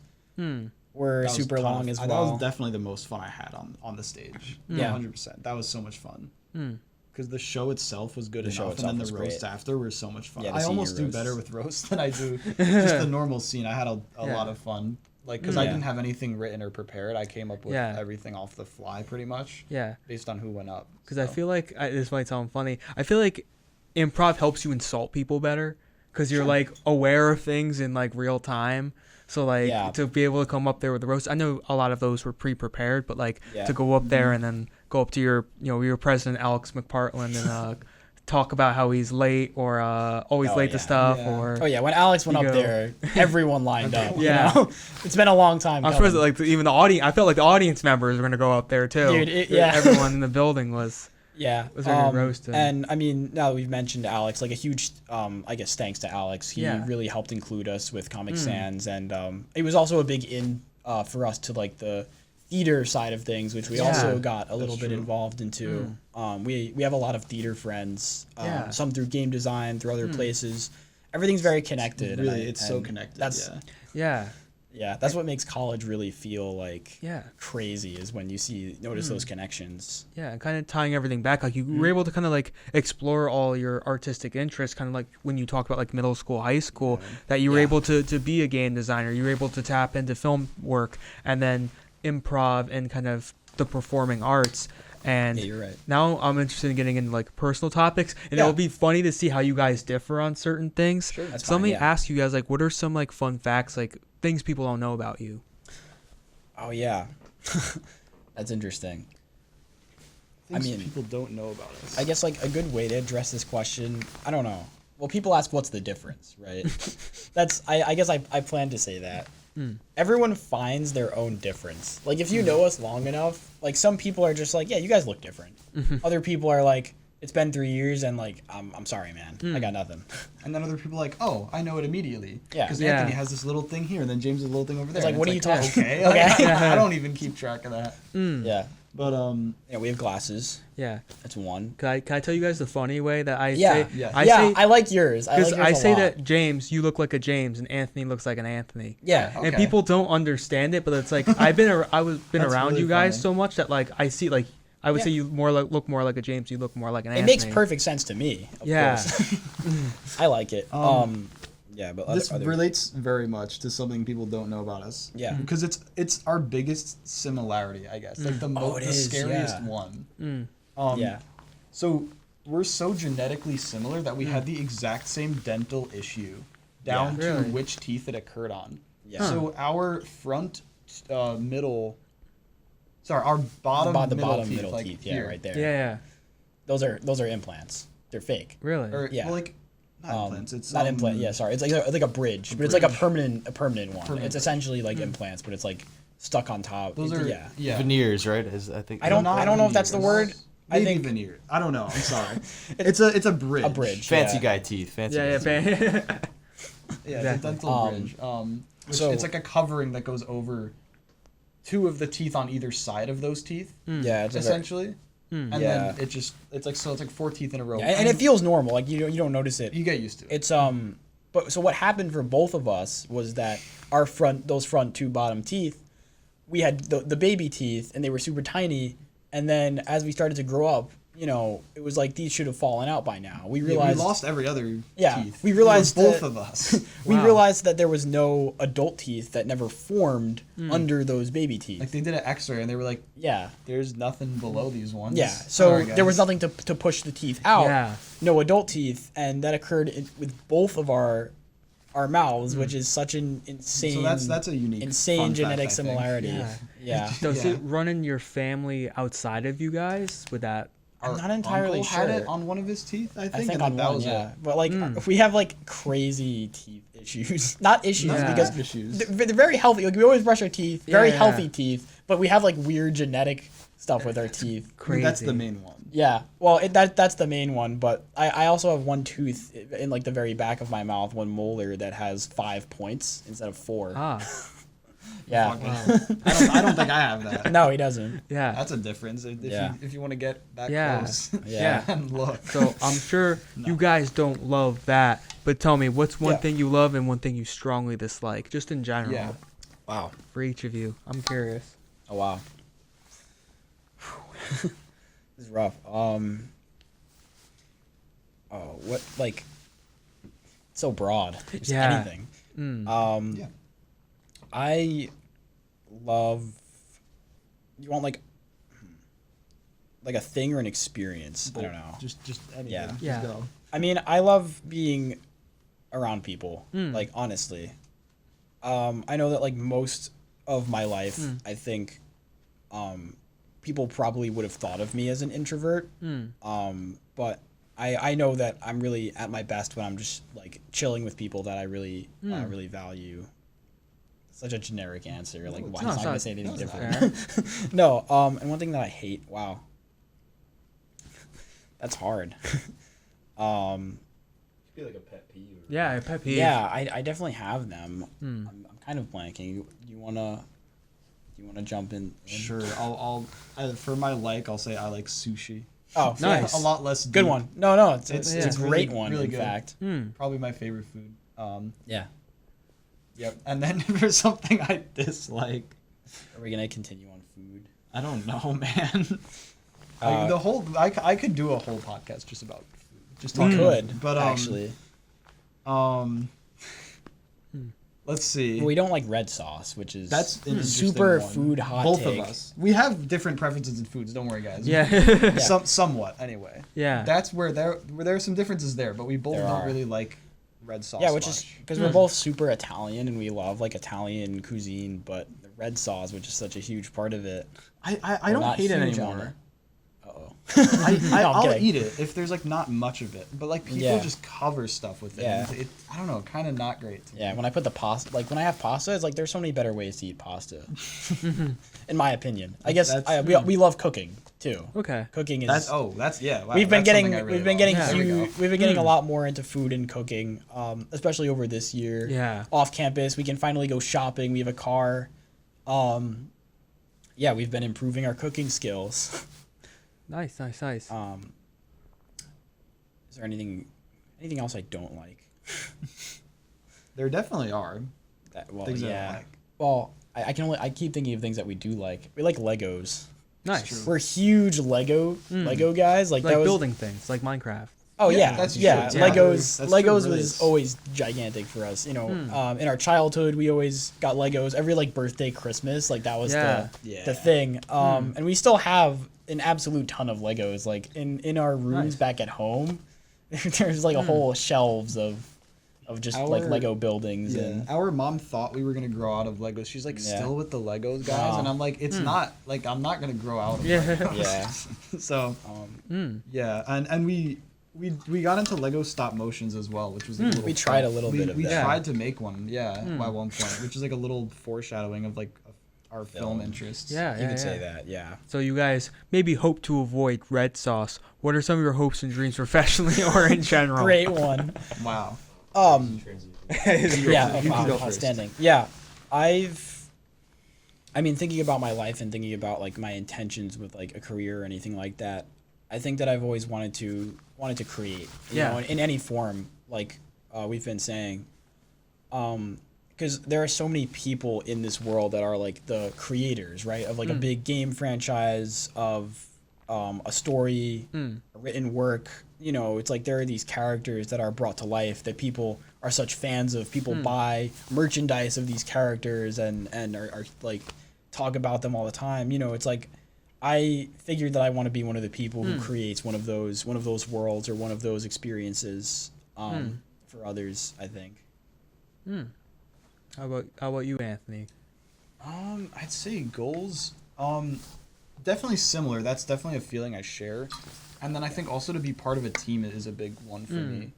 were super long as well. That was definitely the most fun I had on the stage. Yeah. 100%. That was so much fun. Because the show itself was good show enough, itself and then was the roast great. after were so much fun. Yeah, the I senior almost do roasts. better with roast than I do just the normal scene. I had a lot of fun. Like, because I Yeah. didn't have anything written or prepared. I came up with Yeah. everything off the fly pretty much. Yeah. Based on who went up. Because I feel like this might sound funny. I feel like improv helps you insult people better because you're like aware of things in like real time. So like Yeah. to be able to come up there with the roast, I know a lot of those were pre-prepared, but like Yeah. to go up there and then go up to your president Alex McPartland and talk about how he's late or always late to stuff or Oh yeah, when Alex went You up go- there, everyone lined up. Yeah. It's been a long time. I'm coming. supposed to like even the audience. I felt like the audience members were gonna go up there too. Dude, yeah. Everyone in the building was. Yeah. Was there a roast? And I mean, now that we've mentioned Alex, like a huge, I guess, thanks to Alex. He Yeah. really helped include us with Comic Sans, and it was also a big for us to like the theater side of things, which we also got a little bit involved into. We have a lot of theater friends, some through game design, through other places. Everything's very connected. Really, it's so connected. That's Yeah. that's what makes college really feel like Yeah. crazy is when you notice those connections. Yeah, and kind of tying everything back, like you were able to kind of like explore all your artistic interests, kind of like when you talk about like middle school, high school, that you were able to be a game designer, you were able to tap into film work, and then improv and kind of the performing arts. And Yeah, you're right. now I'm interested in getting into like personal topics, and it'll be funny to see how you guys differ on certain things. Sure, that's So let fine, me yeah. ask you guys, like, what are some like fun facts, like things people don't know about you? Oh yeah, that's interesting. Things I mean- people don't know about us. I guess like a good way to address this question, I don't know. Well, people ask what's the difference, right? I guess I plan to say that. Everyone finds their own difference. Like if you know us long enough, like some people are just like, yeah, you guys look different. Other people are like, it's been 3 years and like, I'm sorry, man, I got nothing. And then other people are like, oh, I know it immediately. Yeah. Because Yeah. Anthony has this little thing here, and then James has a little thing over there. like, and what are you talking- Okay. Okay. I don't even keep track of that. Yeah, But yeah, we have glasses. Yeah. That's one. Can I tell you guys the funny way that I Yeah, say? Yeah. I like yours. Because I say a lot. that James, you look like a James, and Anthony looks like an Anthony. Yeah, Okay. And people don't understand it, but it's like I was been That's around really you guys funny. so much that like I see like I would Yeah. say you look more like a James, you look more like an it Anthony. makes perfect sense to me. Of Yeah. course. I like it. Yeah, but this other, relates very much to something people don't know about us. Yeah. Because it's our biggest similarity, I guess. Like the it the is, scariest yeah. one. yeah. So we're so genetically similar that we had the exact same dental issue down Yeah. to Really? which teeth it occurred on. Yeah. So our front middle, sorry, our bottom the middle bottom teeth, middle like teeth, here. yeah, right there. Yeah. Those are implants. They're fake. Really? Or, Yeah. well, like not implants. It's not implant. Yeah, sorry. It's like a bridge, but it's like a permanent one. Permanent It's essentially like implants, but it's like stuck on top. Those are yeah. Veneers, right? I think. I don't Not know if that's the veneers. word. I Maybe think veneer. I don't know. I'm sorry. it's a bridge. a bridge. Fancy yeah. guy teeth. Fancy. Yeah, guy yeah. teeth. Yeah, Exactly. it's a dental bridge. Which so- it's like a covering that goes over two of the teeth on either side of those teeth. Yeah, it's Essentially. And Yeah. then it's like 4 teeth in a row. and it feels normal. Like you don't notice it. you get used to it. It's but so what happened for both of us was that those front two bottom teeth, we had the baby teeth and they were super tiny, and then as we started to grow up, it was like these should have fallen out by now. We Yeah, realized we lost every other Yeah, teeth. we realized both that- of us. we Wow. realized that there was no adult teeth that never formed under those baby teeth. Like they did an X-ray and they were like, yeah. "There's nothing below these ones." Yeah, so Sorry, there was guys. nothing to push the teeth out. Yeah. No adult teeth, and that occurred with both of our mouths, which is such an insane. So that's a unique, insane fun fact, genetic I think. similarity. Yeah. Yeah. Does Yeah. it run in your family outside of you guys? Would that? I'm Our not entirely uncle had sure. it on one of his teeth, I think. I think and on that one, was yeah. it. But like, we have like crazy teeth issues. Not issues Yeah. because Issues. they're very healthy. Like we always brush our teeth. Very Yeah. healthy teeth, but we have like weird genetic stuff with our teeth. I mean, Crazy. that's the main one. Yeah, well, that's the main one, but I also have one tooth in like the very back of my mouth, one molar that has 5 points instead of 4. Ah. Yeah. I don't think I have that. No, he doesn't. Yeah. That's a difference. If you want to get that Yeah. close. Yeah. And look. So I'm sure you guys don't love that, but tell me, what's one thing you love and one thing you strongly dislike, just in general? Yeah. Wow. For each of you, I'm curious. Oh wow. This is rough. What like? So broad. Just anything. Yeah. I love. You want like a thing or an experience? I don't know. Just anything. Yeah. Just Yeah. go. I mean, I love being around people. Like honestly, I know that like most of my life, I think, people probably would have thought of me as an introvert. But I know that I'm really at my best when I'm just like chilling with people that I really really value. Such a generic answer. Like, why not gonna say anything different? No. And one thing that I hate. Wow. That's hard. Be like a pet peeve. Yeah, a pet peeve. Yeah, I definitely have them. I'm kind of blanking. You wanna jump in? Sure. I'll for my I'll say I like sushi. Oh, nice. A lot less. Good deep. one. No, it's a really, great one. really In good. fact. Probably my favorite food. Yeah. Yep. And then for something I dislike, Are we gonna continue on food? I don't know, man. I could do a whole podcast just about food. Just talking. Could, but actually. Let's see. We don't like red sauce, which is That's an interesting super one. food hot Both take. of us. We have different preferences in foods. Don't worry, guys. Yeah. Somewhat anyway. Yeah. That's where there are some differences there, but we both There don't are. really like red sauce. Yeah, which is much. because we're both super Italian and we love like Italian cuisine, but the red sauce, which is such a huge part of it. I we're don't not hate it huge on anymore. Uh-oh. I'll kidding. eat it if there's like not much of it, but like people Yeah. just cover stuff with it. Yeah. It I don't know, kind of not great. To me. Yeah, when I put the pasta, like when I have pasta, it's like there's so many better ways to eat pasta. In my opinion, I guess we love cooking too. Okay. Cooking is That's yeah. Wow, we've been that's something getting I really we've been love. getting There we go. huge, we've been getting a lot more into food and cooking, especially over this year. Yeah. Off campus, we can finally go shopping. We have a car. Yeah, we've been improving our cooking skills. Nice. Is there anything else I don't like? There definitely are things I yeah. don't like. Well, I keep thinking of things that we do like. We like Legos. Nice. We're huge Lego guys. Like Like that was, building things, like Minecraft. Oh Yeah, yeah, that's yeah. true. Yeah, Legos that's true, Legos really was is. always gigantic for us. You know, in our childhood, we always got Legos every like birthday, Christmas. Like that was Yeah. the thing. And we still have an absolute ton of Legos. Like in our rooms Nice. back at home, there's like a whole shelves of just like Lego buildings and Our mom thought we were gonna grow out of Legos. She's like still with the Legos, guys, Wow. and I'm like, it's not. Like I'm not gonna grow out of Yeah. Legos. yeah. So yeah, and we got into Lego stop motions as well, which was like a little We tried a little bit of we that. tried to make one, at one point, which is like a little foreshadowing of like our film interests. Yeah, You could say that, yeah. So you guys maybe hope to avoid red sauce. What are some of your hopes and dreams professionally or in general? Great one. Wow. Yeah, You can go first. outstanding. Yeah, I mean, thinking about my life and thinking about like my intentions with like a career or anything like that, I think that I've always wanted to create, you know, in any form, like we've been saying, because there are so many people in this world that are like the creators, right, of like a big game franchise, of a story, a written work. You know, it's like there are these characters that are brought to life that people are such fans of. People buy merchandise of these characters and are like talk about them all the time. You know, it's like I figured that I want to be one of the people who creates one of those worlds or one of those experiences for others, I think. How about you, Anthony? I'd say goals. Definitely similar. That's definitely a feeling I share. And then I think also to be part of a team is a big one for me.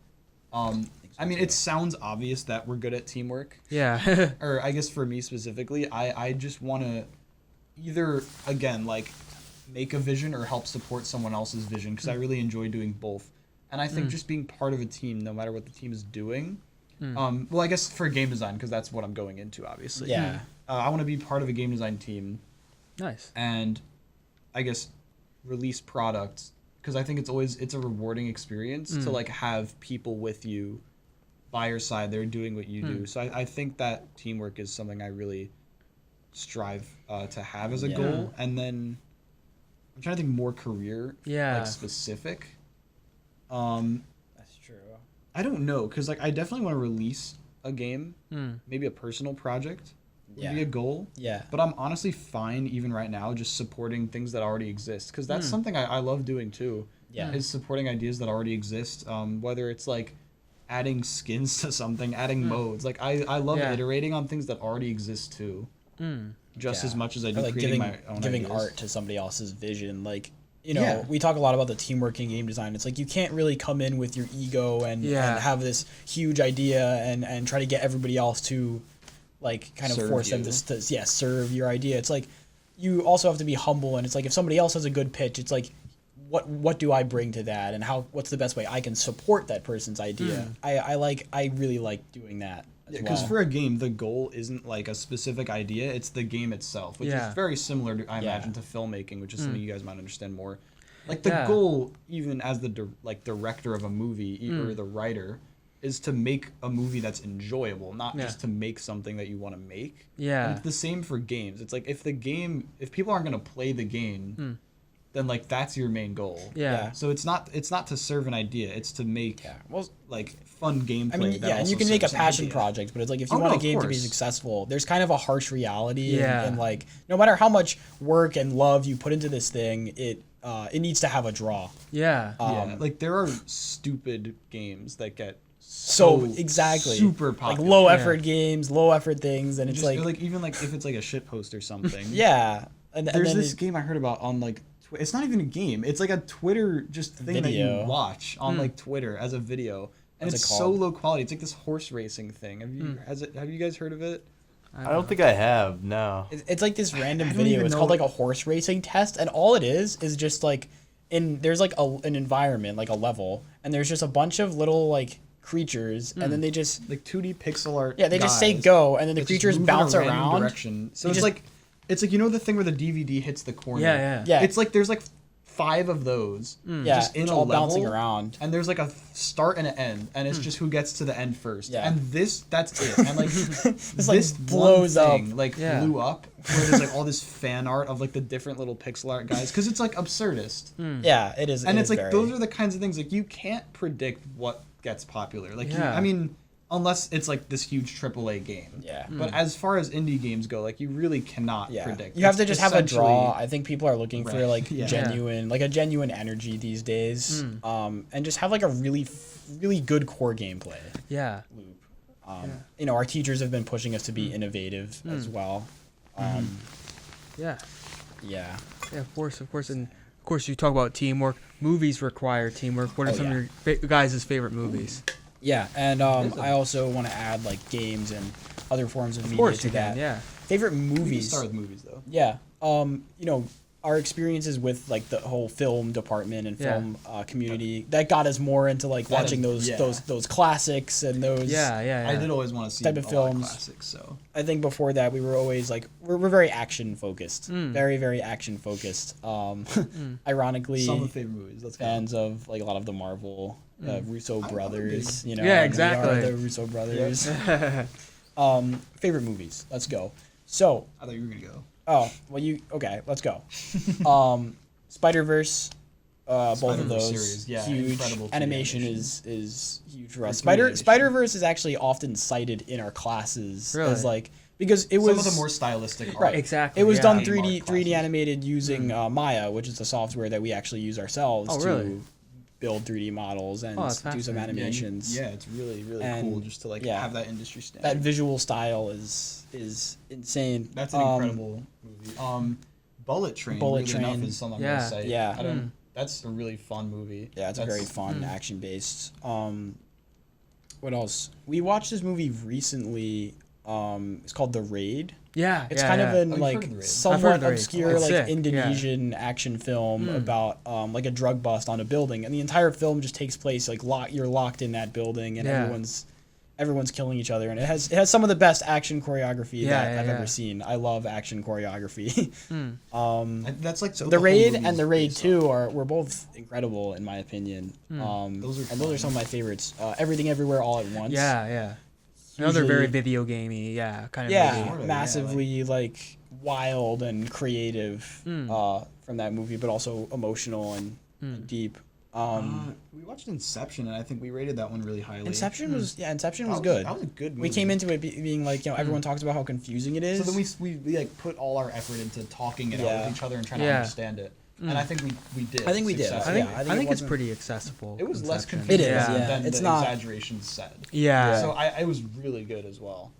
I mean, it sounds obvious that we're good at teamwork. Yeah. Or I guess for me specifically, I just want to either, again, like make a vision or help support someone else's vision because I really enjoy doing both. And I think just being part of a team, no matter what the team is doing, Well, I guess for game design, because that's what I'm going into, obviously. Yeah. I want to be part of a game design team. Nice. And I guess release products, because I think it's a rewarding experience to like have people with you by your side. They're doing what you do. So I think that teamwork is something I really strive to have as a goal. And then I'm trying to think more career like specific. That's true. I don't know, because like I definitely want to release a game, maybe a personal project would be a goal. Yeah. But I'm honestly fine even right now just supporting things that already exist, because that's something I love doing too. Yeah. Is supporting ideas that already exist. Whether it's like adding skins to something, adding modes. Like I love iterating on things that already exist too. Just as much as I do like creating my own giving ideas. art to somebody else's vision. Like, you know, we talk a lot about the teamwork in game design. It's like you can't really come in with your ego and have this huge idea and try to get everybody else to like kind of Serve force them to serve your idea. It's like you also have to be humble, and it's like if somebody else has a good pitch, it's like what do I bring to that, and what's the best way I can support that person's idea. I really like doing that. Because for a game, the goal isn't like a specific idea; it's the game itself, which is very similar to, I imagine, to filmmaking, which is something you guys might understand more. Like the goal, even as the director of a movie or the writer, is to make a movie that's enjoyable, not just to make something that you want to make. Yeah, and it's the same for games. It's like if people aren't going to play the game, then like that's your main goal. Yeah. So it's not to serve an idea; it's to make like fun gameplay. I mean, that and you also can make a serves an passion idea. project, but it's like if you want a of game to be course. successful, there's kind of a harsh reality, and like no matter how much work and love you put into this thing, it needs to have a draw. Yeah. Like there are stupid games that get So exactly super popular. like low effort games, low effort things, and it's Just, like even like if it's like a shit post or something. and There's then this game I heard about on like it's not even a game. It's like a Twitter just thing that Video. you watch on like Twitter as a video, and What's it's it so called? low quality. It's like this horse racing thing. Have you guys heard of it? I don't think I have. No. it's like this random don't video. even It's know called what- like a horse racing test, and all it is just like there's like an environment, like a level, and there's just a bunch of little like creatures, and then they just Like 2D pixel art. they just say guys go, and then the that just creatures move in a bounce random around. Direction. So They it's just- like you know the thing where the DVD hits the corner. Yeah. It's like there's like 5 of those just in it's a all level, bouncing around. and there's like a start and an end, and it's just who gets to the end first. Yeah. And that's it. And like This like this blows one up. thing, like blew up, where there's like all this fan art of like the different little pixel art guys, because it's like absurdist. Yeah, it is. And it it's is like very- those are the kinds of things like you can't predict what gets popular. Like Yeah. I mean, unless it's like this huge AAA game. Yeah. But as far as indie games go, like you really cannot predict. You have to It's just have a draw. essentially- I think people are looking for like Yeah. a genuine energy these days, and just have like a really good core gameplay Yeah. loop. You know, our teachers have been pushing us to be innovative as well. Yeah. Yeah. Yeah, of course, and of course you talk about teamwork. Movies require teamwork. What are some of your guys' favorite movies? Yeah, and I also want to add like games and other forms of media course to you can, that. yeah. Favorite We can movies. start with movies though. Yeah. You know, our experiences with like the whole film department and film community that got us more into like watching those classics and those. Yeah. I did always want to see Type of a lot films. classics. So I think before that we were always like we're very action focused, very very action focused. Ironically, some of the favorite movies. Let's go. fans of like a lot of the Marvel Russo brothers. You know, Yeah, and we are exactly. the Russo brothers. Favorite movies. Let's go. So, I thought you were gonna go. oh well, let's go. Spider-Verse. Both of Spider-Verse those series, yeah, huge. incredible 3D Animation animation. is huge for us. 3D animation. Spider-Verse is actually often cited in our classes Really? as like because it Some was of the more stylistic art. right Exactly. It was yeah. done Mark 3D classes. animated using Maya, which is the software that we actually use ourselves Oh, to really? build 3D models and Oh, that's do some fascinating. animations. Yeah, it's really And, cool just to like yeah. have that industry standard. That visual style is insane. That's an incredible movie. Bullet Train. Bullet weirdly enough, Train. is something I'm Yeah. gonna say. Yeah. I don't. That's a really fun movie. Yeah, it's a very That's- fun action based. What else? We watched this movie recently. It's called The Raid. Yeah. It's yeah, kind yeah. of an you've heard like of The Raid. I've heard somewhat of The Raid. obscure It's like sick, yeah. Indonesian action film about like a drug bust on a building, and the entire film just takes place like you're locked in that building, and Yeah. everyone's killing each other, and it has some of the best action choreography that I've ever seen. I love action choreography. That's like so the Raid and the Raid 2 were both incredible in my opinion. Those are some of my favorites. Everything Everywhere All at Once. Yeah. Another very video gamey, kind of. Yeah, massively like wild and creative from that movie, but also emotional and deep. We watched Inception, and I think we rated that one really highly. Inception was good. That was a good movie. We came into it being like, everyone talks about how confusing it is. So then we like put all our effort into talking it out with each other and trying to understand it. And I think we did. I think we did. I think it's pretty accessible. It was less Inception. confusing It is, than it's the not exaggerations said. Yeah. So it was really good as well.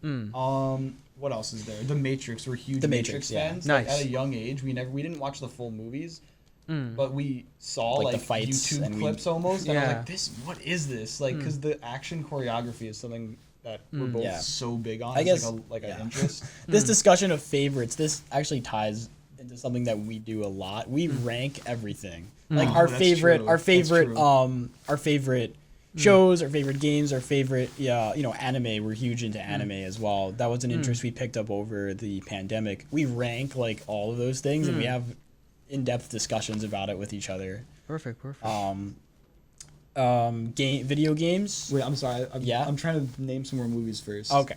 What else is there? The Matrix. We're huge Matrix fans. Nice. Like, at a young age, we didn't watch the full movies. But we saw Like, like the fights YouTube and clips almost, and I was Yeah. like, what is this? Like, because the action choreography is something that we're both so big on. I It's guess- like an interest. This discussion of favorites, this actually ties into something that we do a lot. We rank everything. Like our that's favorite, true. our That's favorite, true. our favorite shows, our favorite games, our favorite, anime. We're huge into anime as well. That was an interest we picked up over the pandemic. We rank like all of those things, and we have in-depth discussions about it with each other. Perfect. Video games. Wait, I'm sorry. Yeah? I'm trying to name some more movies first. Okay.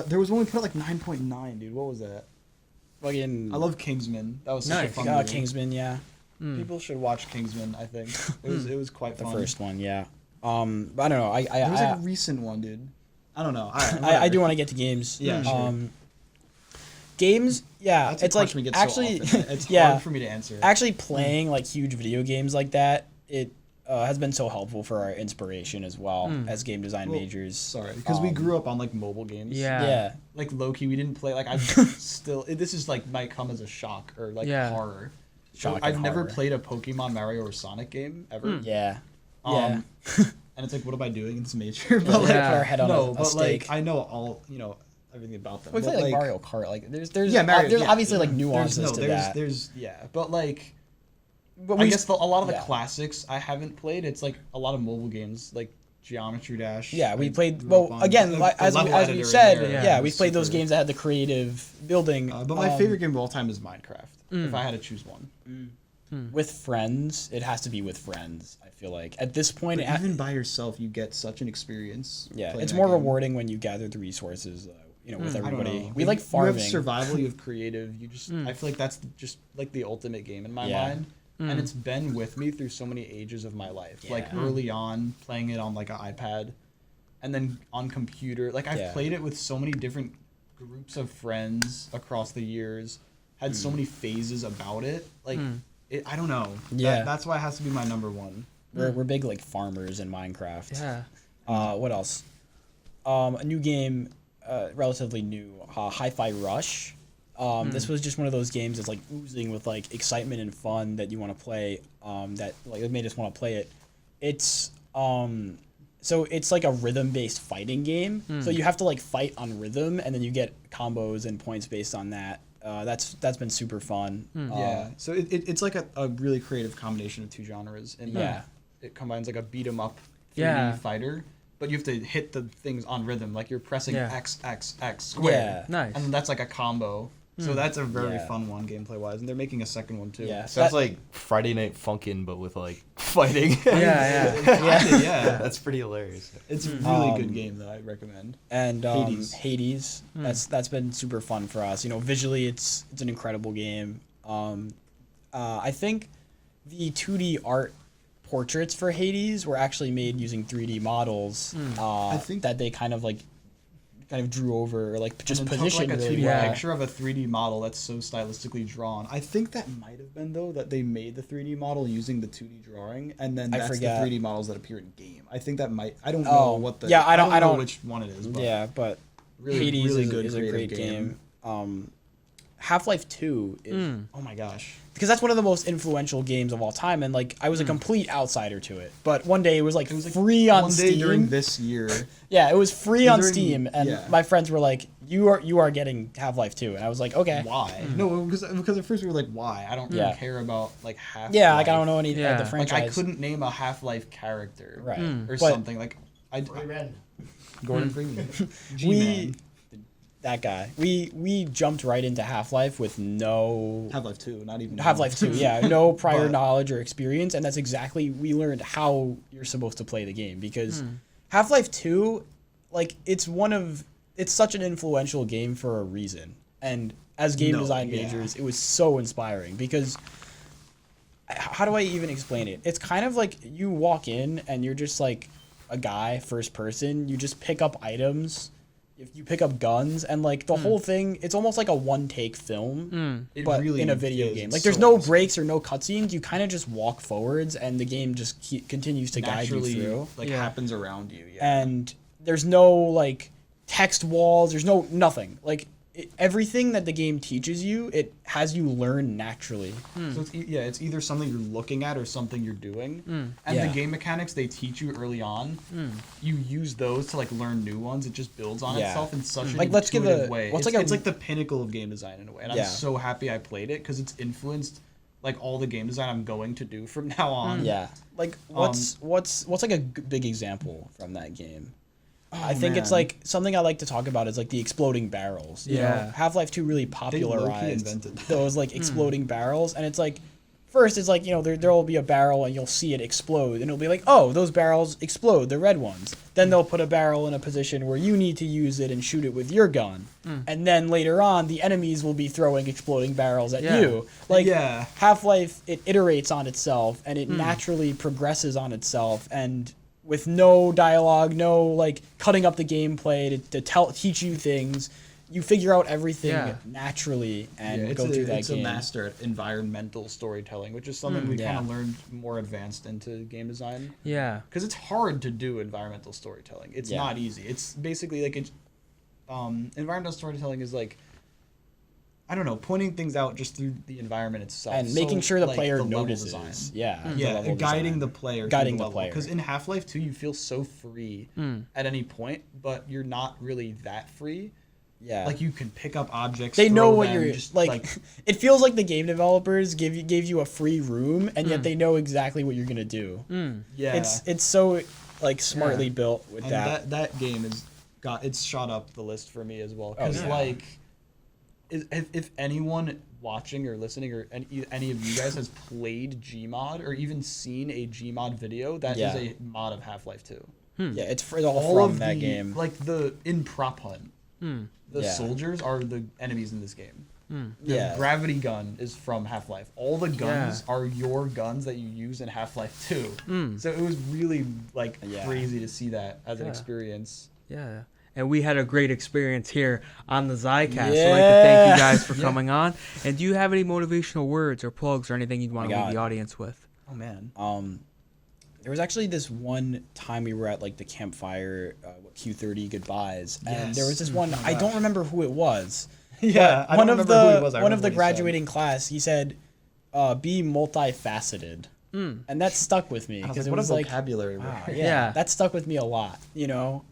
There was one we put at like 9.9, dude. What was that? Fucking. I love Kingsman. That was such a Nice. fun movie. Kingsman. Yeah. People should watch Kingsman. I think it was quite The fun. first one. Yeah. But I don't know. There was like a recent one, dude. I don't know. I do want to get to games. Yeah, sure. Games, yeah, That's a it's like question we get so actually, often. It's yeah, hard for me to answer. actually playing like huge video games like that, it has been so helpful for our inspiration as well as game design majors. Sorry, because we grew up on like mobile games. Yeah, Like low-key, we didn't play. Like I still, this is like might come as a shock or like horror. Shock I've and never horror. played a Pokemon, Mario, or Sonic game ever. yeah, And it's like, what am I doing? It's nature. But like, put our head on a but stake. like I know all everything about them. We but, play like Mario Kart. Like there's there's Mario, obviously like nuances to that. There's but like But I guess a lot of the yeah. classics I haven't played. It's like a lot of mobile games like Geometry Dash. Yeah, we I played. grew Well, up on. again, The as level we editor in said, there we is played those super- games that had the creative building. But my favorite game of all time is Minecraft. If I had to choose one. With friends, it has to be with friends. I feel like at this point, But even by yourself, you get such an experience. yeah, playing it's that more game. rewarding when you gather the resources. With I don't everybody. know. We like farming. You have survival. You have creative. You just. I feel like that's just like the ultimate game in my mind. And it's been with me through so many ages of my life. Like early on, playing it on like an iPad, and then on computer. Like I've played it with so many different groups of friends across the years. Had so many phases about it. Like I don't know. Yeah. That's why it has to be my number one. We're big like farmers in Minecraft. Yeah. What else? A new game, relatively new. Hi-Fi Rush. This was just one of those games that's like oozing with like excitement and fun that you want to play. That like it made us want to play it. It's so it's like a rhythm-based fighting game. So you have to like fight on rhythm, and then you get combos and points based on that. That's been super fun. Yeah. So it's like a really creative combination of two genres. And it combines like a beat 'em up 3D fighter, but you have to hit the things on rhythm, like you're pressing X, X, X square. Yeah. Nice. And that's like a combo. So that's a very fun one gameplay wise, and they're making a second one too. Yeah. Sounds like Friday Night Funkin', but with like fighting. yeah. That's pretty hilarious. It's a really good game that I recommend. And Hades. that's been super fun for us. Visually it's an incredible game. I think the 2D art portraits for Hades were actually made using 3D models. I think that they kind of drew over or like just And then positioned took like a really 2D well. picture of a 3D model that's so stylistically drawn. I think that might have been though that they made the 3D model using the 2D drawing, and then that's the forget. 3D models that appear in game. I think that might. I don't know what the. I don't know which one it is. But Yeah, but really, Hades really is, good is a great creative game. Half-Life 2 is Oh my gosh. because that's one of the most influential games of all time, and like I was a complete outsider to it. But one day it was like free on one Steam. day during this year. Yeah, it was free on during- Steam, and yeah. my friends were like, "You are getting Half-Life 2," and I was like, "Okay." Why? No, because at first we were like, why? I don't really care about like Half-Life. Yeah, like I don't know any of the Like franchise. I couldn't name a Half-Life character, Right. or But- something. Like Gordon Freeman. G-Man. That guy. We jumped right into Half-Life with no Half-Life 2, not even Half-Life 2, yeah, no prior knowledge or experience, and that's exactly we learned how you're supposed to play the game because Half-Life 2, like it's such an influential game for a reason, and as game design majors, it was so inspiring because how do I even explain it? It's kind of like you walk in and you're just like a guy, first person, you just pick up items. If you pick up guns and like the whole thing, it's almost like a one-take film, but really in a video game. Like there's no breaks or no cutscenes. You kind of just walk forwards, and the game just continues to guide you through. Like happens around you. Yeah. And there's no like text walls. There's no nothing. Like everything that the game teaches you, it has you learn naturally. So it's either something you're looking at or something you're doing. And the game mechanics they teach you early on, you use those to like learn new ones. It just builds on itself in such an intuitive way. It's like the pinnacle of game design in a way. And I'm so happy I played it because it's influenced like all the game design I'm going to do from now on. Yeah. Like what's like a big example from that game? I think it's like something I like to talk about is like the exploding barrels. You know, Half-Life 2 really popularized those like exploding barrels, and it's like first it's like, you know, there will be a barrel and you'll see it explode and it'll be like, oh, those barrels explode, the red ones. Then they'll put a barrel in a position where you need to use it and shoot it with your gun. And then later on the enemies will be throwing exploding barrels at you. Like Half-Life, it iterates on itself and it naturally progresses on itself, and with no dialogue, no like cutting up the gameplay to teach you things. You figure out everything naturally and go through that game. It's a master at environmental storytelling, which is something we kind of learned more advanced into game design. Yeah. Because it's hard to do environmental storytelling. It's not easy. It's basically like environmental storytelling is like, I don't know, pointing things out just through the environment itself. And making sure the player notices. Guiding the player. Guiding the player. Because in Half-Life 2, you feel so free at any point, but you're not really that free. Yeah. Like you can pick up objects. They know what you're just like. It feels like the game developers gave you a free room, and yet they know exactly what you're gonna do. Yeah. It's so like smartly built with that. That game it's shot up the list for me as well. Because like, if anyone watching or listening or any of you guys has played Gmod or even seen a Gmod video, that is a mod of Half-Life 2. Yeah, it's all from that game. Like in Prop Hunt. The soldiers are the enemies in this game. The gravity gun is from Half-Life. All the guns are your guns that you use in Half-Life 2. So it was really like crazy to see that as an experience. Yeah. And we had a great experience here on the Zicast. So I'd like to thank you guys for coming on. And do you have any motivational words or plugs or anything you'd want to leave the audience with? Oh man. There was actually this one time we were at like the campfire, Q30 goodbyes, and there was this one. I don't remember who it was. Yeah, one of the graduating class. He said, "Be multifaceted," and that stuck with me because it was like vocabulary. That stuck with me a lot. You know,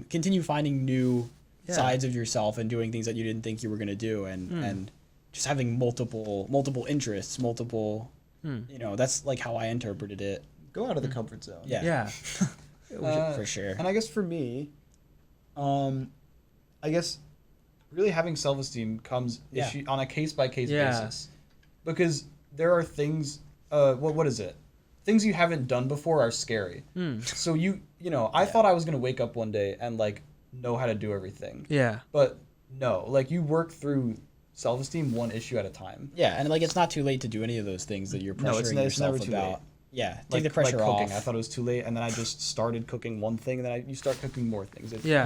continue finding new sides of yourself and doing things that you didn't think you were gonna do, and just having multiple interests, multiple. You know, that's like how I interpreted it. Go out of the comfort zone. Yeah. For sure. And I guess for me, I guess really having self-esteem comes on a case-by-case basis. Because there are things, what is it? Things you haven't done before are scary. So you know, I thought I was going to wake up one day and like know how to do everything. Yeah. But no, like you work through self-esteem one issue at a time. Yeah, and like it's not too late to do any of those things that you're pressuring yourself about. Late. Yeah, take the pressure cooking. off. I thought it was too late, and then I just started cooking one thing, and then you start cooking more things. So Yeah.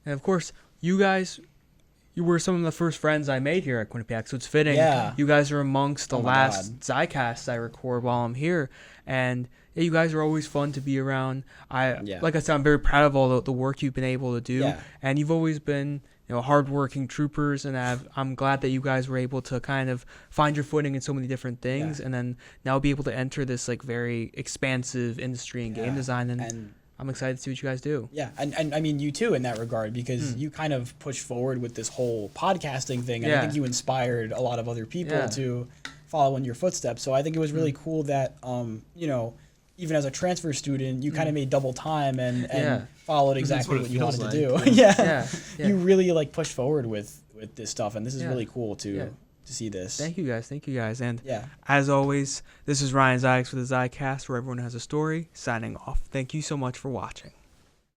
And of course, you guys, you were some of the first friends I made here at Quinnipiac, so it's fitting. Yeah. You guys are amongst the last Zicasts I record while I'm here, and you guys are always fun to be around. Like I said, I'm very proud of all the work you've been able to do, and you've always been hardworking troopers, and I'm glad that you guys were able to kind of find your footing in so many different things, and then now be able to enter this like very expansive industry in game design, and I'm excited to see what you guys do. Yeah, and I mean you too in that regard, because you kind of pushed forward with this whole podcasting thing, and I think you inspired a lot of other people to follow in your footsteps. So I think it was really cool that even as a transfer student, you kind of made double time and followed exactly what you wanted to do. You really like pushed forward with this stuff, and this is really cool to see this. Thank you guys, and as always, this is Ryan Ziaks with the Zicast, where everyone has a story. Signing off. Thank you so much for watching.